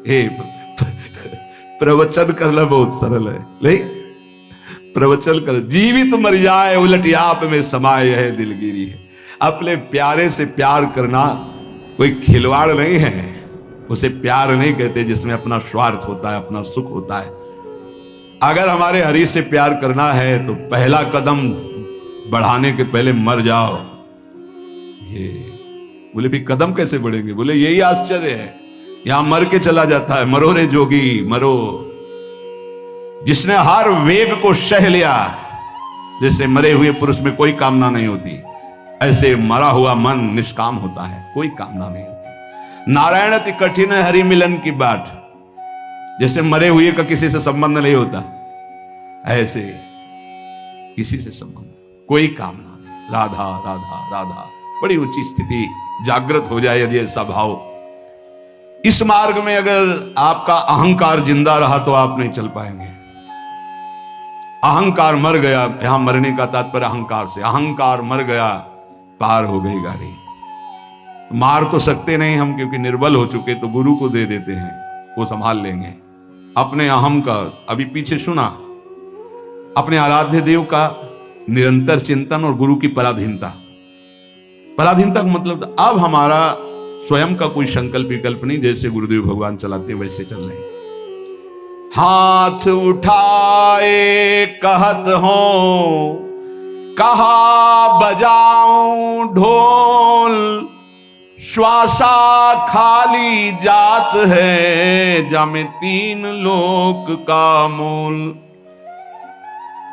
हे प्रवचन करना बहुत सरल है, नहीं प्रवचन कर, जीवित मर जाए उलट आप में समाये, यह दिलगिरी है। अपने प्यारे से प्यार करना कोई खिलवाड़ नहीं है, उसे प्यार नहीं कहते जिसमें अपना स्वार्थ होता है, अपना सुख होता है। अगर हमारे हरि से प्यार करना है तो पहला कदम बढ़ाने के पहले मर जाओ। ये बोले भी कदम कैसे बढ़ेंगे? बोले यही आश्चर्य है, यहां मर के चला जाता है। मरो रे जोगी मरो। जिसने हर वेग को सह लिया, जैसे मरे हुए पुरुष में कोई कामना नहीं होती, ऐसे मरा हुआ मन निष्काम होता है, कोई कामना नहीं होती। नारायण अति कठिन है, हरि मिलन की बाट। जैसे मरे हुए का किसी से संबंध नहीं होता, ऐसे किसी से संबंध, कोई कामना नहीं। राधा राधा राधा, बड़ी ऊंची स्थिति जागृत हो जाए यदि ऐसा भाव। इस मार्ग में अगर आपका अहंकार जिंदा रहा तो आप नहीं चल पाएंगे। अहंकार मर गया, यहां मरने का तात्पर्य अहंकार से, अहंकार मर गया, पार हो गई गाड़ी। मार तो सकते नहीं हम, क्योंकि निर्बल हो चुके, तो गुरु को दे देते हैं, वो संभाल लेंगे। अपने अहम का अभी पीछे सुना, अपने आराध्य देव का निरंतर चिंतन और गुरु की पराधीनता। पराधीनता का मतलब अब हमारा स्वयं का कोई संकल्प विकल्प नहीं, जैसे गुरुदेव भगवान चलाते हैं वैसे चल रहे हैं। हाथ उठाए कहत हो, कहा बजाऊं ढोल, श्वासा खाली जात है, जामे तीन लोक का मोल।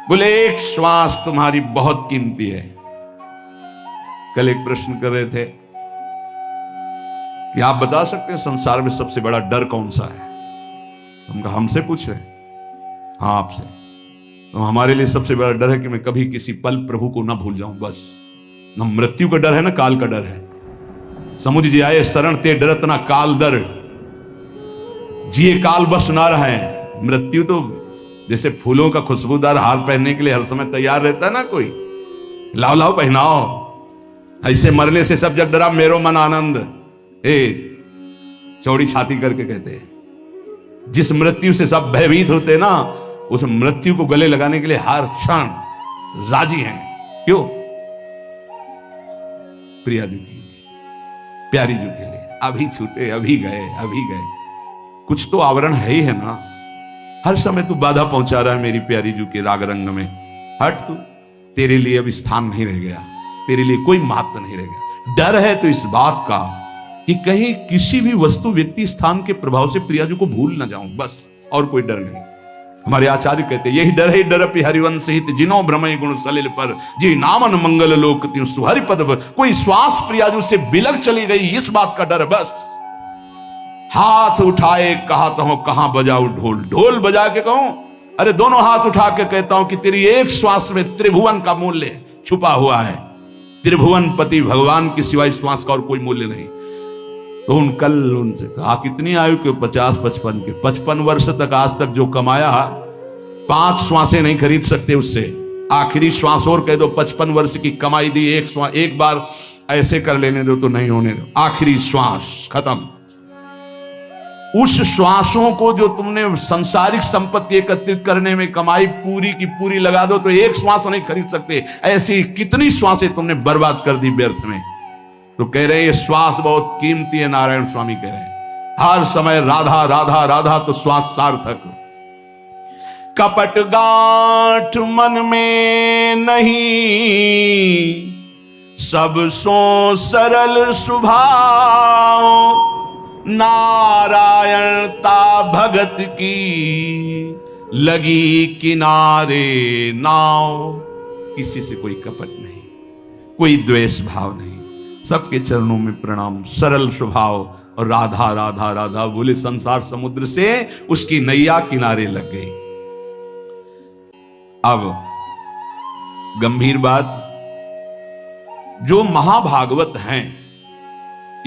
बोले एक श्वास तुम्हारी बहुत कीमती है। कल एक प्रश्न कर रहे थे कि आप बता सकते हैं संसार में सबसे बड़ा डर कौन सा है? हम कहा हमसे पूछ रहे? हाँ आपसे। तो हमारे लिए सबसे बड़ा डर है कि मैं कभी किसी पल प्रभु को ना भूल जाऊं, बस। ना मृत्यु का डर है ना काल का डर है। समुझ जाए शरण ते डरत ना काल दर, जिए काल बस ना रहे। मृत्यु तो जैसे फूलों का खुशबूदार हार पहनने के लिए हर समय तैयार रहता है ना कोई, लाओ लाओ पहनाओ, ऐसे मरने से सब जग डरा मेरो मन आनंद। चौड़ी छाती करके कहते हैं, जिस मृत्यु से सब भयभीत होते ना, उस मृत्यु को गले लगाने के लिए हर क्षण राजी हैं। क्यों? प्रिया जी के लिए, प्यारी जी के लिए। अभी छूटे, अभी गए, अभी गए। कुछ तो आवरण है ही है ना। हर समय तू बाधा पहुंचा रहा है मेरी प्यारी जी के राग रंग में। हट तू, तेरे लिए अब स्थान नहीं रह गया, तेरे लिए कोई महत्व नहीं रह गया। डर है तो इस बात का कि कहीं किसी भी वस्तु व्यक्ति स्थान के प्रभाव से प्रिया जी को भूल ना जाऊं, बस। और कोई डर नहीं। हमारे आचार्य कहते यही डर है डरपि हरिवंश हित जिनो भ्रमय गुण सलिल पर जी नामन मंगल लोक त्यों सुहरि पद। कोई श्वास प्रियाजू से बिलक चली गई, इस बात का डर। बस हाथ उठाए कहा तो कहां बजाऊं ढोल, ढोल बजा के कहूं, अरे दोनों हाथ उठा के कहता हूं कि तेरी एक श्वास में त्रिभुवन का मूल्य छुपा हुआ है। त्रिभुवन पति भगवान के सिवाय श्वास का और कोई मूल्य नहीं। तो कल उनसे कहा कितनी आयु के? 50-55 के। 55 वर्ष तक आज तक जो कमाया 5 श्वासें नहीं खरीद सकते उससे। आखिरी श्वास और कह दो 55 वर्ष की कमाई दी, एक बार ऐसे कर लेने दो तो नहीं होने दो। आखिरी श्वास खत्म। उस श्वासों को जो तुमने संसारिक संपत्ति एकत्रित करने में कमाई पूरी की पूरी लगा दो तो एक श्वास नहीं खरीद सकते। ऐसी कितनी श्वासें तुमने बर्बाद कर दी व्यर्थ में। तो कह रहे हैं ये श्वास बहुत कीमती है। नारायण स्वामी कह रहे हैं हर समय राधा राधा राधा, तो श्वास सार्थक। कपट गांठ मन में नहीं, सब सो सरल स्वभाव, नारायणता भगत की लगी किनारे नाव। किसी से कोई कपट नहीं, कोई द्वेष भाव नहीं, सबके चरणों में प्रणाम, सरल स्वभाव। और राधा राधा राधा बोले संसार समुद्र से उसकी नैया किनारे लग गई। अब गंभीर बात, जो महाभागवत हैं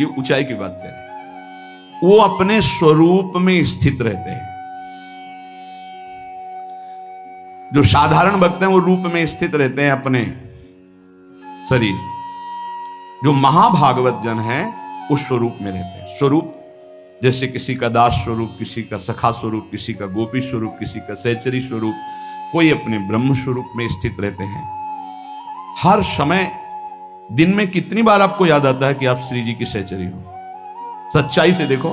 ये ऊंचाई की बात कह रहे हैं, वो अपने स्वरूप में स्थित रहते हैं। जो साधारण भक्त हैं वो रूप में स्थित रहते हैं अपने शरीर। जो महाभागवत जन है उस स्वरूप में रहते हैं। स्वरूप जैसे किसी का दास स्वरूप, किसी का सखा स्वरूप, किसी का गोपी स्वरूप, किसी का सहचरी स्वरूप, कोई अपने ब्रह्म स्वरूप में स्थित रहते हैं। हर समय दिन में कितनी बार आपको याद आता है कि आप श्री जी की सहचरी हो? सच्चाई से देखो,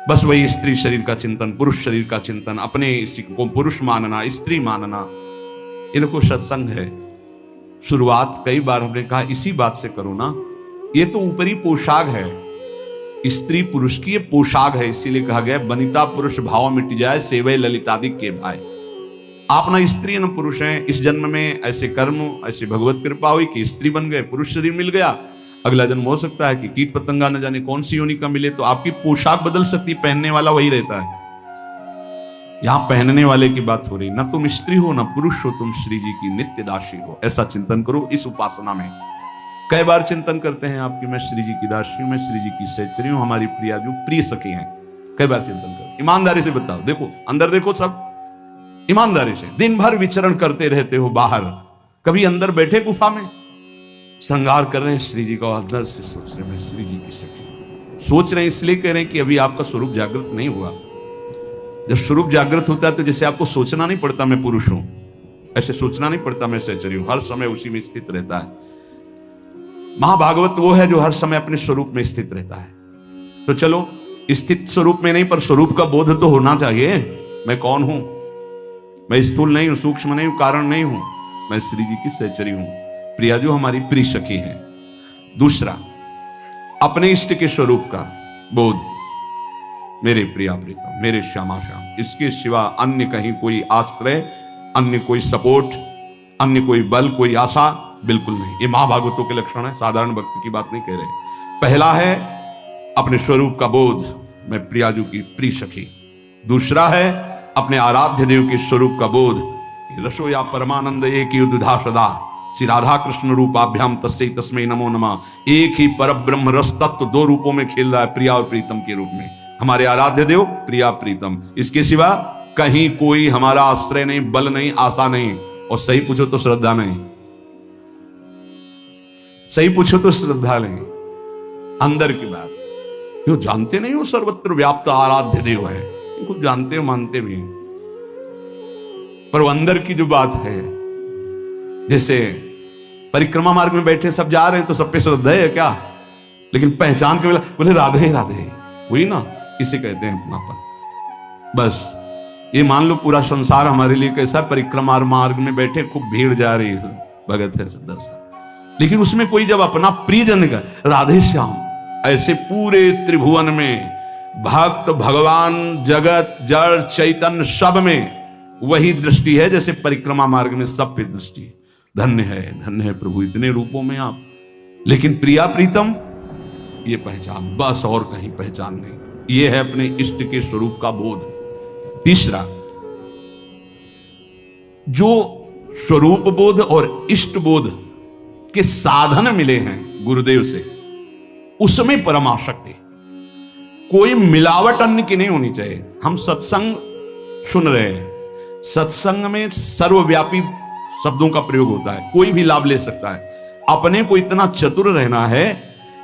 बस वही स्त्री शरीर का चिंतन, पुरुष शरीर का चिंतन, अपने इसी को पुरुष मानना, स्त्री मानना, ये देखो सत्संग है। शुरुआत कई बार हमने कहा इसी बात से करो ना। ये तो ऊपरी पोशाक है, स्त्री पुरुष की ये पोशाक है। इसीलिए कहा गया बनिता पुरुष भाव मिट जाए, सेवै ललितादि के भाई। आप ना स्त्री न पुरुष हैं। इस जन्म में ऐसे कर्म, ऐसी भगवत कृपा हुई कि स्त्री बन गए, पुरुष शरीर मिल गया। अगला जन्म हो सकता है कि कीट पतंगा न जाने कौन सी योनि का मिले, तो आपकी पोशाक बदल सकती, पहनने वाला वही रहता है। यहां पहनने वाले की बात हो रही, ना तुम स्त्री हो ना पुरुष हो, तुम श्री जी की नित्य दासी हो। ऐसा चिंतन करो इस उपासना में। कई बार चिंतन करते हैं आपकी मैं श्री जी की दासी हूं, मैं श्री जी की सहचरी हूं, हमारी प्रियाजू प्रिय सखी हैं। कई बार चिंतन करो, ईमानदारी से बताओ, देखो अंदर देखो, सब ईमानदारी से। दिन भर विचरण करते रहते हो बाहर, कभी अंदर बैठे गुफा में श्रृंगार कर रहे हैं श्री जी का, अंदर से सोच रहे हैं श्री जी की सखी। सोच रहे हैं इसलिए कह रहे हैं कि अभी आपका स्वरूप जागृत नहीं हुआ। जब स्वरूप जागृत होता है तो जैसे आपको सोचना नहीं पड़ता मैं पुरुष हूं, ऐसे सोचना नहीं पड़ता मैं सहचरी हूं, हर समय उसी में स्थित रहता है। महाभागवत वो है जो हर समय अपने स्वरूप में स्थित रहता है। तो चलो स्थित स्वरूप में नहीं, पर स्वरूप का बोध तो होना चाहिए। मैं कौन हूं? मैं स्थूल नहीं हूं, सूक्ष्म नहीं हूं, कारण नहीं हूं, मैं श्री जी की सहचरी हूं। प्रिया जो हमारी प्रिय सखी है। दूसरा, अपने इष्ट के स्वरूप का बोध, मेरे प्रिया प्रीतम, मेरे श्यामा श्याम, इसके सिवा अन्य कहीं कोई आश्रय, अन्य कोई सपोर्ट, अन्य कोई बल, कोई आशा बिल्कुल नहीं। ये महाभागवतों के लक्षण है, साधारण भक्त की बात नहीं कह रहे। पहला है अपने स्वरूप का बोध, मैं प्रियाजू की प्रिय सखी। दूसरा है अपने आराध्य देव के स्वरूप का बोध, रसोया परमानंद एक ही दुधा सदा, श्री राधा कृष्ण रूपाभ्याम तस्मै तस्मै नमो नमः। एक ही पर ब्रह्म रस तत्व दो रूपों में खेल रहा है, प्रिया और प्रीतम के रूप में। हमारे आराध्य देव प्रिया प्रीतम, इसके सिवा कहीं कोई हमारा आश्रय नहीं, बल नहीं, आशा नहीं, और सही पूछो तो श्रद्धा नहीं। सही पूछो तो श्रद्धा नहीं। अंदर की बात क्यों जानते नहीं हो? सर्वत्र व्याप्त आराध्य देव है, इनको जानते हो, मानते भी हैं, पर वो अंदर की जो बात है, जैसे परिक्रमा मार्ग में बैठे सब जा रहे हैं तो सब पे श्रद्धा है क्या? लेकिन पहचान के बोले राधे राधे, वही ना, इसे कहते हैं अपनापन। बस ये मान लो पूरा संसार हमारे लिए कैसा, परिक्रमा मार्ग में बैठे खूब भीड़ जा रही है, भगत है दर्शन, लेकिन उसमें कोई जब अपना प्रियजन का राधे श्याम, ऐसे पूरे त्रिभुवन में भक्त, भगवान, जगत, जड़, चैतन्य सब में वही दृष्टि है जैसे परिक्रमा मार्ग में सब पे दृष्टि। धन्य है प्रभु इतने रूपों में आप। लेकिन प्रिया प्रीतम ये पहचान, बस और कहीं पहचान नहीं। ये है अपने इष्ट के स्वरूप का बोध। तीसरा, जो स्वरूप बोध और इष्ट बोध के साधन मिले हैं गुरुदेव से, उसमें परम आसक्ति। कोई मिलावट अन्य की नहीं होनी चाहिए। हम सत्संग सुन रहे हैं, सत्संग में सर्वव्यापी शब्दों का प्रयोग होता है, कोई भी लाभ ले सकता है। अपने को इतना चतुर रहना है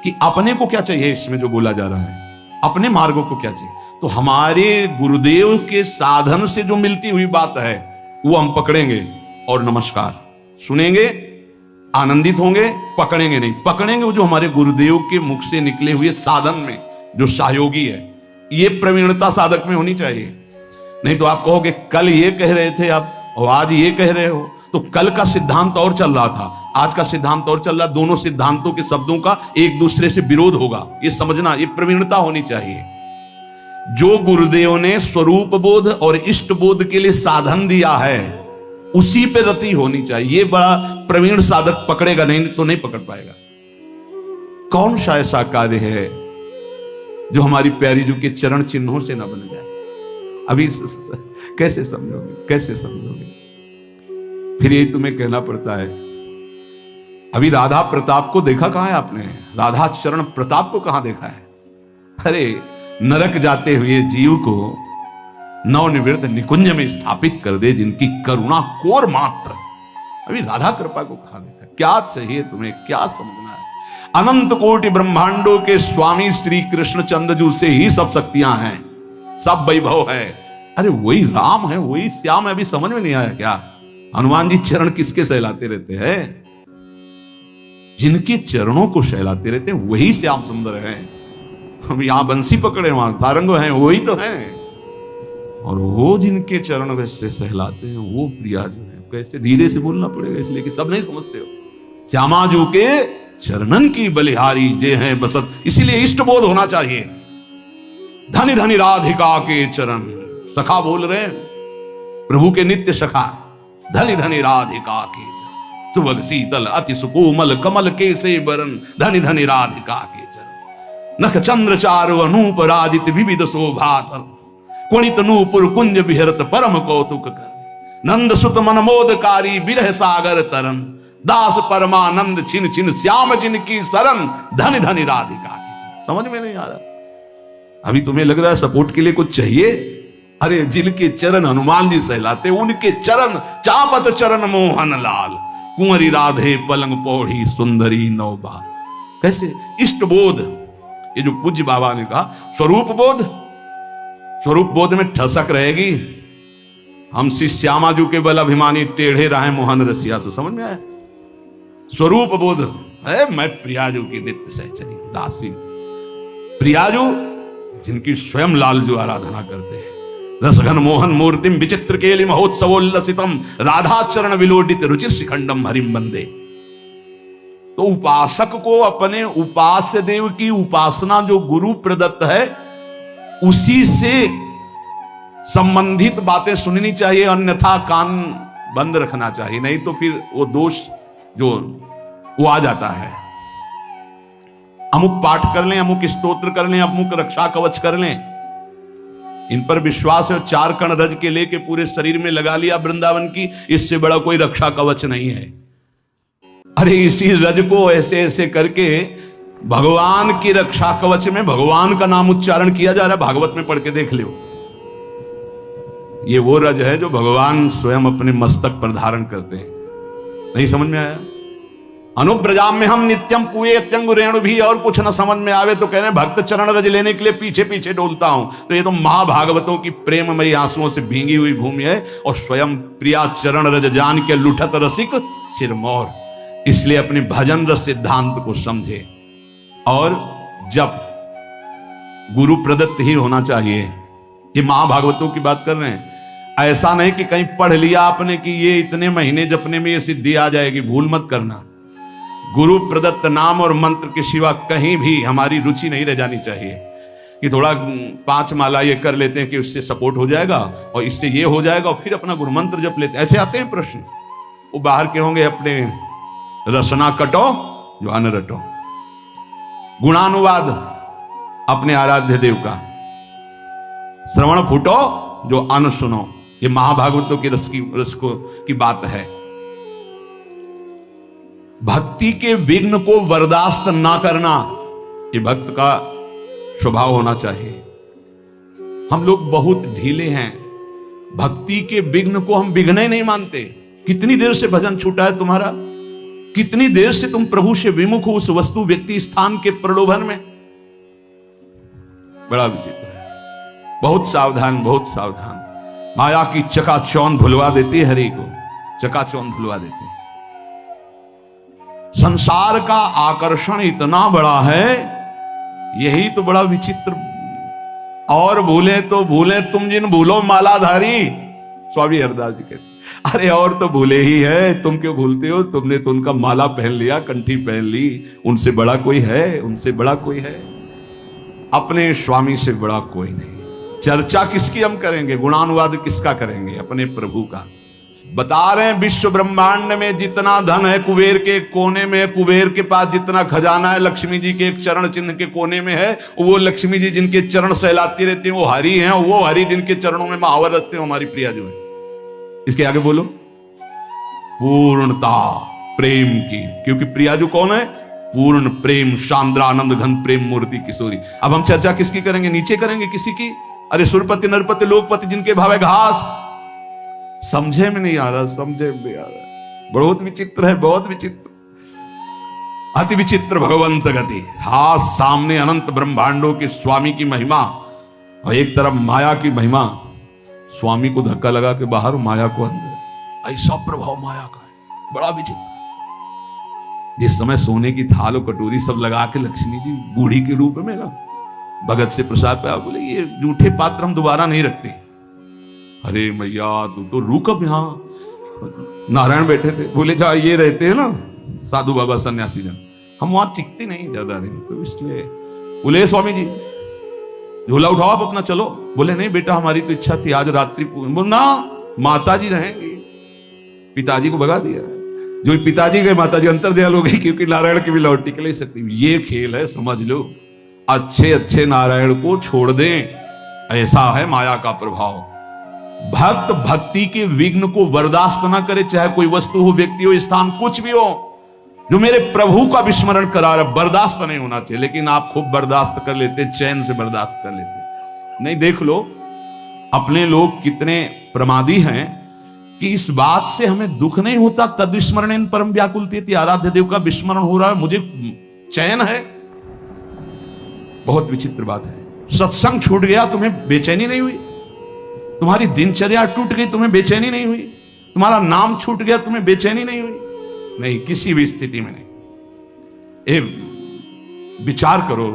कि अपने को क्या चाहिए इसमें जो बोला जा रहा है, अपने मार्गों को क्या चाहिए। तो हमारे गुरुदेव के साधन से जो मिलती हुई बात है वो हम पकड़ेंगे और नमस्कार, सुनेंगे, आनंदित होंगे, पकड़ेंगे नहीं। पकड़ेंगे वो जो हमारे गुरुदेव के मुख से निकले हुए साधन में जो सहयोगी है। ये प्रवीणता साधक में होनी चाहिए। नहीं तो आप कहोगे कल ये कह रहे थे आप और आज ये कह रहे हो, तो कल का सिद्धांत और चल रहा था, आज का सिद्धांत और चल रहा। दोनों सिद्धांतों के शब्दों का एक दूसरे से विरोध होगा, ये समझना, ये प्रवीणता होनी चाहिए। जो गुरुदेव ने स्वरूप बोध और इष्ट बोध के लिए साधन दिया है उसी पे रति होनी चाहिए। ये बड़ा प्रवीण साधक पकड़ेगा, नहीं तो नहीं पकड़ पाएगा। कौन सा ऐसा कार्य है जो हमारी प्यारी जी के चरण चिन्हों से ना बन जाए? अभी कैसे समझोगे, कैसे समझोगे? फिर यही तुम्हें कहना पड़ता है। अभी राधा प्रताप को देखा कहां है आपने? राधा चरण प्रताप को कहां देखा है? अरे नरक जाते हुए जीव को नवनिवृत्त निकुंज में स्थापित कर दे, जिनकी करुणा कोर मात्र। अभी राधा कृपा को कहां देखा? क्या चाहिए तुम्हें, क्या समझना है? अनंत कोटि ब्रह्मांडों के स्वामी श्री कृष्ण चंद्रजू से ही सब शक्तियां हैं, सब वैभव है। अरे वही राम है, वही श्याम है। अभी समझ में नहीं आया क्या? हनुमान जी चरण किसके सहलाते रहते हैं? जिनके चरणों को सहलाते रहते हैं वही श्याम सुंदर है। हम यहां बंसी पकड़े, वहां सारंग हैं, वही तो हैं। और वो जिनके चरण वैसे सहलाते हैं वो प्रिया जो है। कैसे धीरे से बोलना पड़ेगा इसलिए कि सब नहीं समझते हो। श्यामा जू के चरणन की बलिहारी जे हैं बसत, इसीलिए इष्ट बोध होना चाहिए। धनी धनी राधिका के चरण, सखा बोल रहे हैं प्रभु के नित्य सखा। धनी धनी राधिका के चरण, सुभग शीतल अति सुकोमल कमल के से बरन, धनी धनी राधिका के चरण। नख चंद्र चारु अनूप राजित विविध शोभात, कुणित नूपुर कुंज विहरत परम कौतुक कर। नंद सुत मन मोदकारी विरह सागर तरन, दास परमानंद छिन छिन श्याम जिनकी शरण, धनी धनी राधिका की चरण। समझ में नहीं आ रहा? अभी तुम्हें लग रहा है सपोर्ट के लिए कुछ चाहिए? अरे जिनके चरण हनुमान जी सहलाते, उनके चरण चापत चरण मोहन लाल, कुंवरी राधे पलंग पौड़ी सुंदरी नौबा। कैसे इष्ट बोध, ये जो पूज्य बाबा ने कहा स्वरूप बोध, स्वरूप बोध में ठसक रहेगी। हम श्री श्यामाजू के बल अभिमानी टेढ़े रहे मोहन रसिया से, समझ में आया? स्वरूप बोध है मैं प्रियाजू की नित्य सहचरी दासी। प्रियाजू जिनकी स्वयं लालजू आराधना करते हैं। रसघन मोहन मूर्तिम विचित्र केलि महोत्सवोल्लसितम, राधा चरण विलोडित रुचिर शिखंडम हरिम बंदे। तो उपासक को अपने उपास्य देव की उपासना जो गुरु प्रदत्त है उसी से संबंधित बातें सुननी चाहिए, अन्यथा कान बंद रखना चाहिए। नहीं तो फिर वो दोष जो वो आ जाता है। अमुक पाठ कर लें, अमुक स्तोत्र कर लें, अमुक रक्षा कवच कर लें, इन पर विश्वास है, 4 कण रज के लेके पूरे शरीर में लगा लिया वृंदावन की, इससे बड़ा कोई रक्षा कवच नहीं है। अरे इसी रज को ऐसे ऐसे करके भगवान की रक्षा कवच में भगवान का नाम उच्चारण किया जा रहा है। भागवत में पढ़ के देख लो, ये वो रज है जो भगवान स्वयं अपने मस्तक पर धारण करते हैं। नहीं समझ में आया? अनुब्रजाम में हम नित्यम कुए अत्यंग रेणु भी, और कुछ न समझ में आवे तो कह रहे भक्त चरण रज लेने के लिए पीछे पीछे डोलता हूं। तो ये तो महाभागवतों की प्रेममयी आंसुओं से भींगी हुई भूमि है, और स्वयं प्रिया चरण रज जान के लुठत रसिक सिरमौर। इसलिए अपने भजन रस सिद्धांत को समझे, और जब गुरु प्रदत्त ही होना चाहिए। ये महाभागवतों की बात कर रहे हैं। ऐसा नहीं कि कहीं पढ़ लिया आपने कि ये इतने महीने जपने में ये सिद्धि आ जाएगी, भूल मत करना। गुरु प्रदत्त नाम और मंत्र के सिवा कहीं भी हमारी रुचि नहीं रह जानी चाहिए। कि थोड़ा 5 माला ये कर लेते हैं कि उससे सपोर्ट हो जाएगा और इससे ये हो जाएगा, और फिर अपना गुरु मंत्र जप लेते हैं। ऐसे आते हैं प्रश्न। वो बाहर के होंगे अपने रसना कटो जो अन्न रटो। गुणानुवाद अपने आराध्य देव का, श्रवण फूटो जो अन्न सुनो। ये महाभागवतों की रस की बात है। भक्ति के विघ्न को बर्दाश्त ना करना, ये भक्त का स्वभाव होना चाहिए। हम लोग बहुत ढीले हैं, भक्ति के विघ्न को हम विघ्न ही नहीं मानते। कितनी देर से भजन छूटा है तुम्हारा? कितनी देर से तुम प्रभु से विमुख हो उस वस्तु व्यक्ति स्थान के प्रलोभन में? बड़ा विचित्र है। बहुत सावधान, बहुत सावधान। माया की चकाचौंध भुलवा देती है, हरि को चकाचौंध भुलवा देती है। संसार का आकर्षण इतना बड़ा है, यही तो बड़ा विचित्र। और भूले तो भूले तुम जिन भूलो मालाधारी, स्वामी हरदास जी कहते। अरे और तो भूले ही है, तुम क्यों भूलते हो? तुमने तो उनका माला पहन लिया, कंठी पहन ली। उनसे बड़ा कोई है? उनसे बड़ा कोई है? अपने स्वामी से बड़ा कोई नहीं। चर्चा किसकी हम करेंगे? गुणानुवाद किसका करेंगे? अपने प्रभु का। बता रहे हैं विश्व ब्रह्मांड में जितना धन है कुबेर के कोने में है, कुबेर के पास जितना खजाना है लक्ष्मी जी के एक चरण चिन्ह के कोने में है। वो लक्ष्मी जी जिनके चरण सहलाती रहती हैं वो हरि हैं, वो हरि जिनके चरणों में महावर रखते हैं हमारी प्रिया जो है। इसके आगे बोलो पूर्णता प्रेम की, क्योंकि प्रिया जो कौन है? पूर्ण प्रेम, शांद्रानंद घन प्रेम मूर्ति किशोरी। अब हम चर्चा किसकी करेंगे? नीचे करेंगे किसी की? अरे सुरपति नरपति लोकपति जिनके भाव है घास। समझे में नहीं आ रहा, समझे में नहीं आ रहा। बहुत विचित्र है, बहुत विचित्र, अति विचित्र भगवंत गति। हाथ सामने अनंत ब्रह्मांडों के स्वामी की महिमा और एक तरफ माया की महिमा। स्वामी को धक्का लगा के बाहर, माया को अंदर। ऐसा प्रभाव माया का है, बड़ा विचित्र। जिस समय सोने की थाल और कटोरी सब लगा के लक्ष्मी जी बूढ़ी के रूप में ना भगत से प्रसाद पाया, बोले ये जूठे पात्र हम दोबारा नहीं रखते। अरे मैया तू तो रुक, अब यहां नारायण बैठे थे। बोले जहां ये रहते हैं ना साधु बाबा सन्यासी जन, हम वहां टिकते नहीं ज्यादा दिन, तो इसलिए बोले स्वामी जी झोला उठाओ आप अपना, चलो। बोले नहीं बेटा हमारी तो इच्छा थी आज रात्रि। ना माता जी रहेंगी, पिताजी को भगा दिया। जो पिताजी गए माता जी अंतर्ध्यान हो गई, क्योंकि नारायण की भी लौट टिक नहीं सकती। ये खेल है, समझ लो। अच्छे अच्छे नारायण को छोड़ दें, ऐसा है माया का प्रभाव। भक्त भक्ति के विघ्न को बर्दाश्त ना करे, चाहे कोई वस्तु हो, व्यक्ति हो, स्थान, कुछ भी हो। जो मेरे प्रभु का विस्मरण करा रहा, बर्दाश्त नहीं होना चाहिए। लेकिन आप खूब बर्दाश्त कर लेते, चैन से बर्दाश्त कर लेते। नहीं, देख लो अपने लोग कितने प्रमादी हैं कि इस बात से हमें दुख नहीं होता। तद्विस्मरण परम व्याकुलते, आराध्य देव का विस्मरण हो रहा है, मुझे चैन है। बहुत विचित्र बात है। सत्संग छूट गया, तुम्हें बेचैनी नहीं हुई? तुम्हारी दिनचर्या टूट गई, तुम्हें बेचैनी नहीं हुई? तुम्हारा नाम छूट गया, तुम्हें बेचैनी नहीं हुई? नहीं, किसी भी स्थिति में नहीं। विचार करो,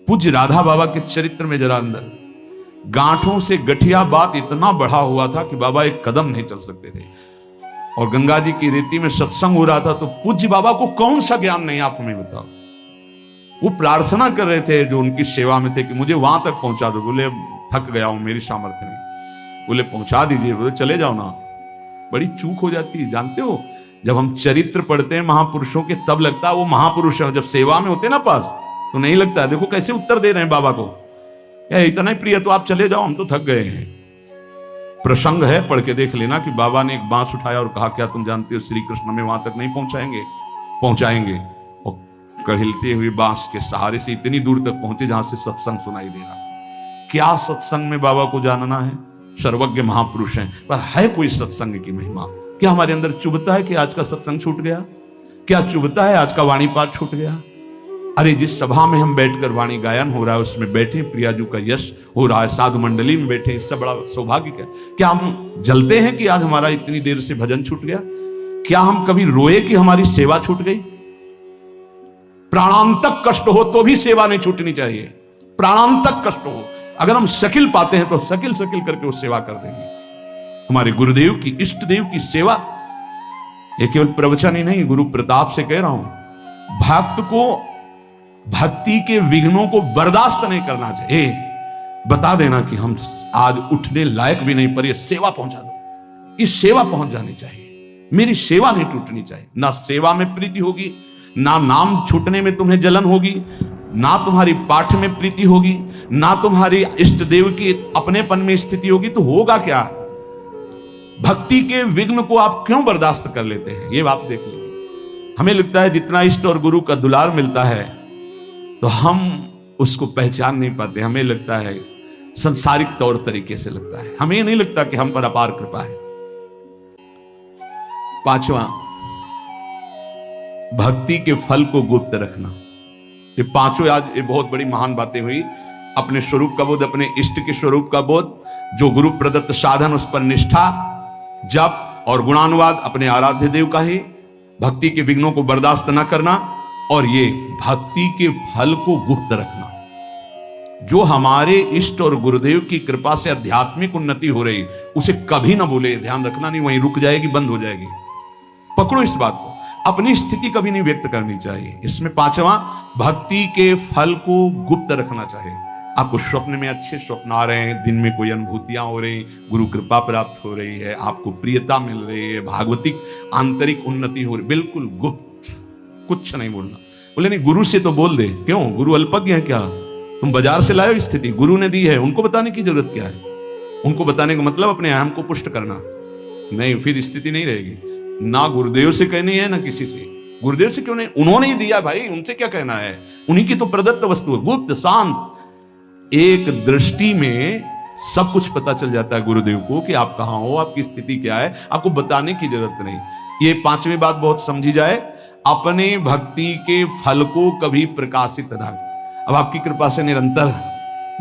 पूज्य राधा बाबा के चरित्र में जरा अंदर गांठों से गठिया बात इतना बढ़ा हुआ था कि बाबा एक कदम नहीं चल सकते थे। और गंगा जी की रेती में सत्संग हो रहा था, तो पूज्य बाबा को कौन सा ज्ञान नहीं, आप हमें बताओ। वो प्रार्थना कर रहे थे जो उनकी सेवा में थे कि मुझे वहां तक पहुंचा दो। बोले थक गया हूं, मेरी सामर्थ्य नहीं। बोले पहुंचा दीजिए। बोले चले जाओ ना। बड़ी चूक हो जाती है, जानते हो। जब हम चरित्र पढ़ते हैं महापुरुषों के, तब लगता है वो महापुरुष है। जब सेवा में होते ना पास, तो नहीं लगता। देखो कैसे उत्तर दे रहे हैं बाबा को, इतना ही प्रिय तो आप चले जाओ, हम तो थक गए हैं। प्रसंग है, पढ़ के देख लेना कि बाबा ने एक बांस उठाया और कहा क्या तुम जानते हो श्री कृष्ण में वहां तक नहीं पहुंचाएंगे? पहुंचाएंगे। और कढ़िलते हुए बांस के सहारे से इतनी दूर तक पहुंचे जहां से सत्संग सुनाई दे रहा। क्या सत्संग में बाबा को जानना है? सर्वज्ञ महापुरुष हैं, पर है कोई सत्संग की महिमा? क्या हमारे अंदर चुभता है कि आज का सत्संग छूट गया? क्या चुभता है आज का वाणी पाठ छूट गया? अरे जिस सभा में हम बैठकर वाणी गायन हो रहा है, उसमें बैठे, प्रियाजू का यश हो रहा है, साधु मंडली में बैठे, इससे बड़ा सौभाग्य क्या हम जलते हैं कि आज हमारा इतनी देर से भजन छूट गया? क्या हम कभी रोए कि हमारी सेवा छूट गई? प्राणांतक कष्ट हो तो भी सेवा नहीं छूटनी चाहिए। प्राणांतक कष्ट हो, अगर हम शकिल पाते हैं तो शकिल शकिल करके वो सेवा कर देंगे। हमारे गुरुदेव की, इष्ट देव की सेवा, ये केवल प्रवचन ही नहीं, गुरु प्रताप से कह रहा हूं। भक्त को भक्ति के विघ्नों को बर्दाश्त नहीं करना चाहिए। बता देना कि हम आज उठने लायक भी नहीं, पर ये सेवा पहुंचा दो, ये सेवा पहुंच जानी चाहिए, मेरी सेवा नहीं टूटनी चाहिए। ना सेवा में प्रीति होगी, ना नाम छूटने में तुम्हें जलन होगी, ना तुम्हारी पाठ में प्रीति होगी, ना तुम्हारी इष्ट देव की अपनेपन में स्थिति होगी, तो होगा क्या? भक्ति के विघ्न को आप क्यों बर्दाश्त कर लेते हैं, ये बात देख लीजिए। हमें लगता है जितना इष्ट और गुरु का दुलार मिलता है तो हम उसको पहचान नहीं पाते। हमें लगता है संसारिक तौर तरीके से लगता है, हमें ये नहीं लगता कि हम पर अपार कृपा है। पांचवा, भक्ति के फल को गुप्त रखना। ये पांचों आज ये बहुत बड़ी महान बातें हुई। अपने स्वरूप का बोध, अपने इष्ट के स्वरूप का बोध, जो गुरु प्रदत्त साधन उस पर निष्ठा, जप और गुणानुवाद अपने आराध्य देव का ही, भक्ति के विघ्नों को बर्दाश्त न करना, और ये भक्ति के फल को गुप्त रखना। जो हमारे इष्ट और गुरुदेव की कृपा से आध्यात्मिक उन्नति हो रही, उसे कभी ना बोले, ध्यान रखना, नहीं वहीं रुक जाएगी, बंद हो जाएगी। पकड़ो इस बात को, अपनी स्थिति कभी नहीं व्यक्त करनी चाहिए। इसमें पांचवा, भक्ति के फल को गुप्त रखना चाहिए। आपको स्वप्न में अच्छे स्वप्न आ रहे हैं, दिन में कोई अनुभूतियां हो रही, गुरु कृपा प्राप्त हो रही है, आपको प्रियता मिल रही है, भागवतिक आंतरिक उन्नति हो रही, बिल्कुल गुप्त, कुछ नहीं बोलना। बोले नहीं गुरु से तो बोल दे, क्यों? गुरु अल्पज्ञ है क्या? तुम बाजार से लाए हो स्थिति, गुरु ने दी है, उनको बताने की जरूरत क्या है? उनको बताने का मतलब अपने अहम को पुष्ट करना नहीं, फिर स्थिति नहीं रहेगी। ना गुरुदेव से कहनी है ना किसी से। गुरुदेव से क्यों नहीं? उन्होंने ही दिया भाई, उनसे क्या कहना है? उन्हीं की तो प्रदत्त वस्तु है, गुप्त शांत। एक दृष्टि में सब कुछ पता चल जाता है गुरुदेव को कि आप कहां हो, आपकी स्थिति क्या है, आपको बताने की जरूरत नहीं। ये पांचवी बात बहुत समझी जाए, अपने भक्ति के फल को कभी प्रकाशित ना। अब आपकी कृपा से निरंतर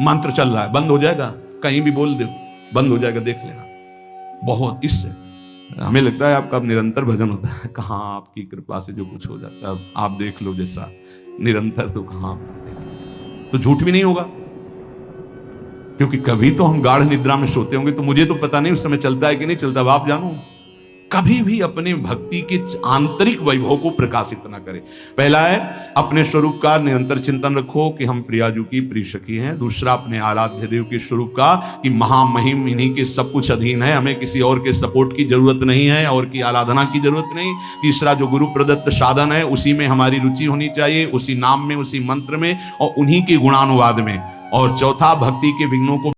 मंत्र चल रहा है, बंद हो जाएगा? कहीं भी बोल दो बंद हो जाएगा, देख लेना। बहुत इससे हमें लगता है आपका अब निरंतर भजन होता है, कहाँ आपकी कृपा से जो कुछ हो जाता है, अब आप देख लो जैसा निरंतर, तो कहाँ तो झूठ भी नहीं होगा, क्योंकि कभी तो हम गाढ़ निद्रा में सोते होंगे, तो मुझे तो पता नहीं उस समय चलता है कि नहीं चलता, अब आप जानो। कभी भी अपने भक्ति के आंतरिक वैभव को प्रकाशित ना करें। पहला है अपने स्वरूप का निरंतर चिंतन रखो कि हम प्रियाजू की प्रिय सखी हैं। दूसरा अपने आराध्य देव के स्वरूप का कि महामहिम इन्हीं के सब कुछ अधीन है, हमें किसी और के सपोर्ट की जरूरत नहीं है, और की आराधना की जरूरत नहीं। तीसरा जो गुरु प्रदत्त साधन है उसी में हमारी रुचि होनी चाहिए, उसी नाम में, उसी मंत्र में और उन्हीं के गुणानुवाद में। और चौथा भक्ति के विघ्नों को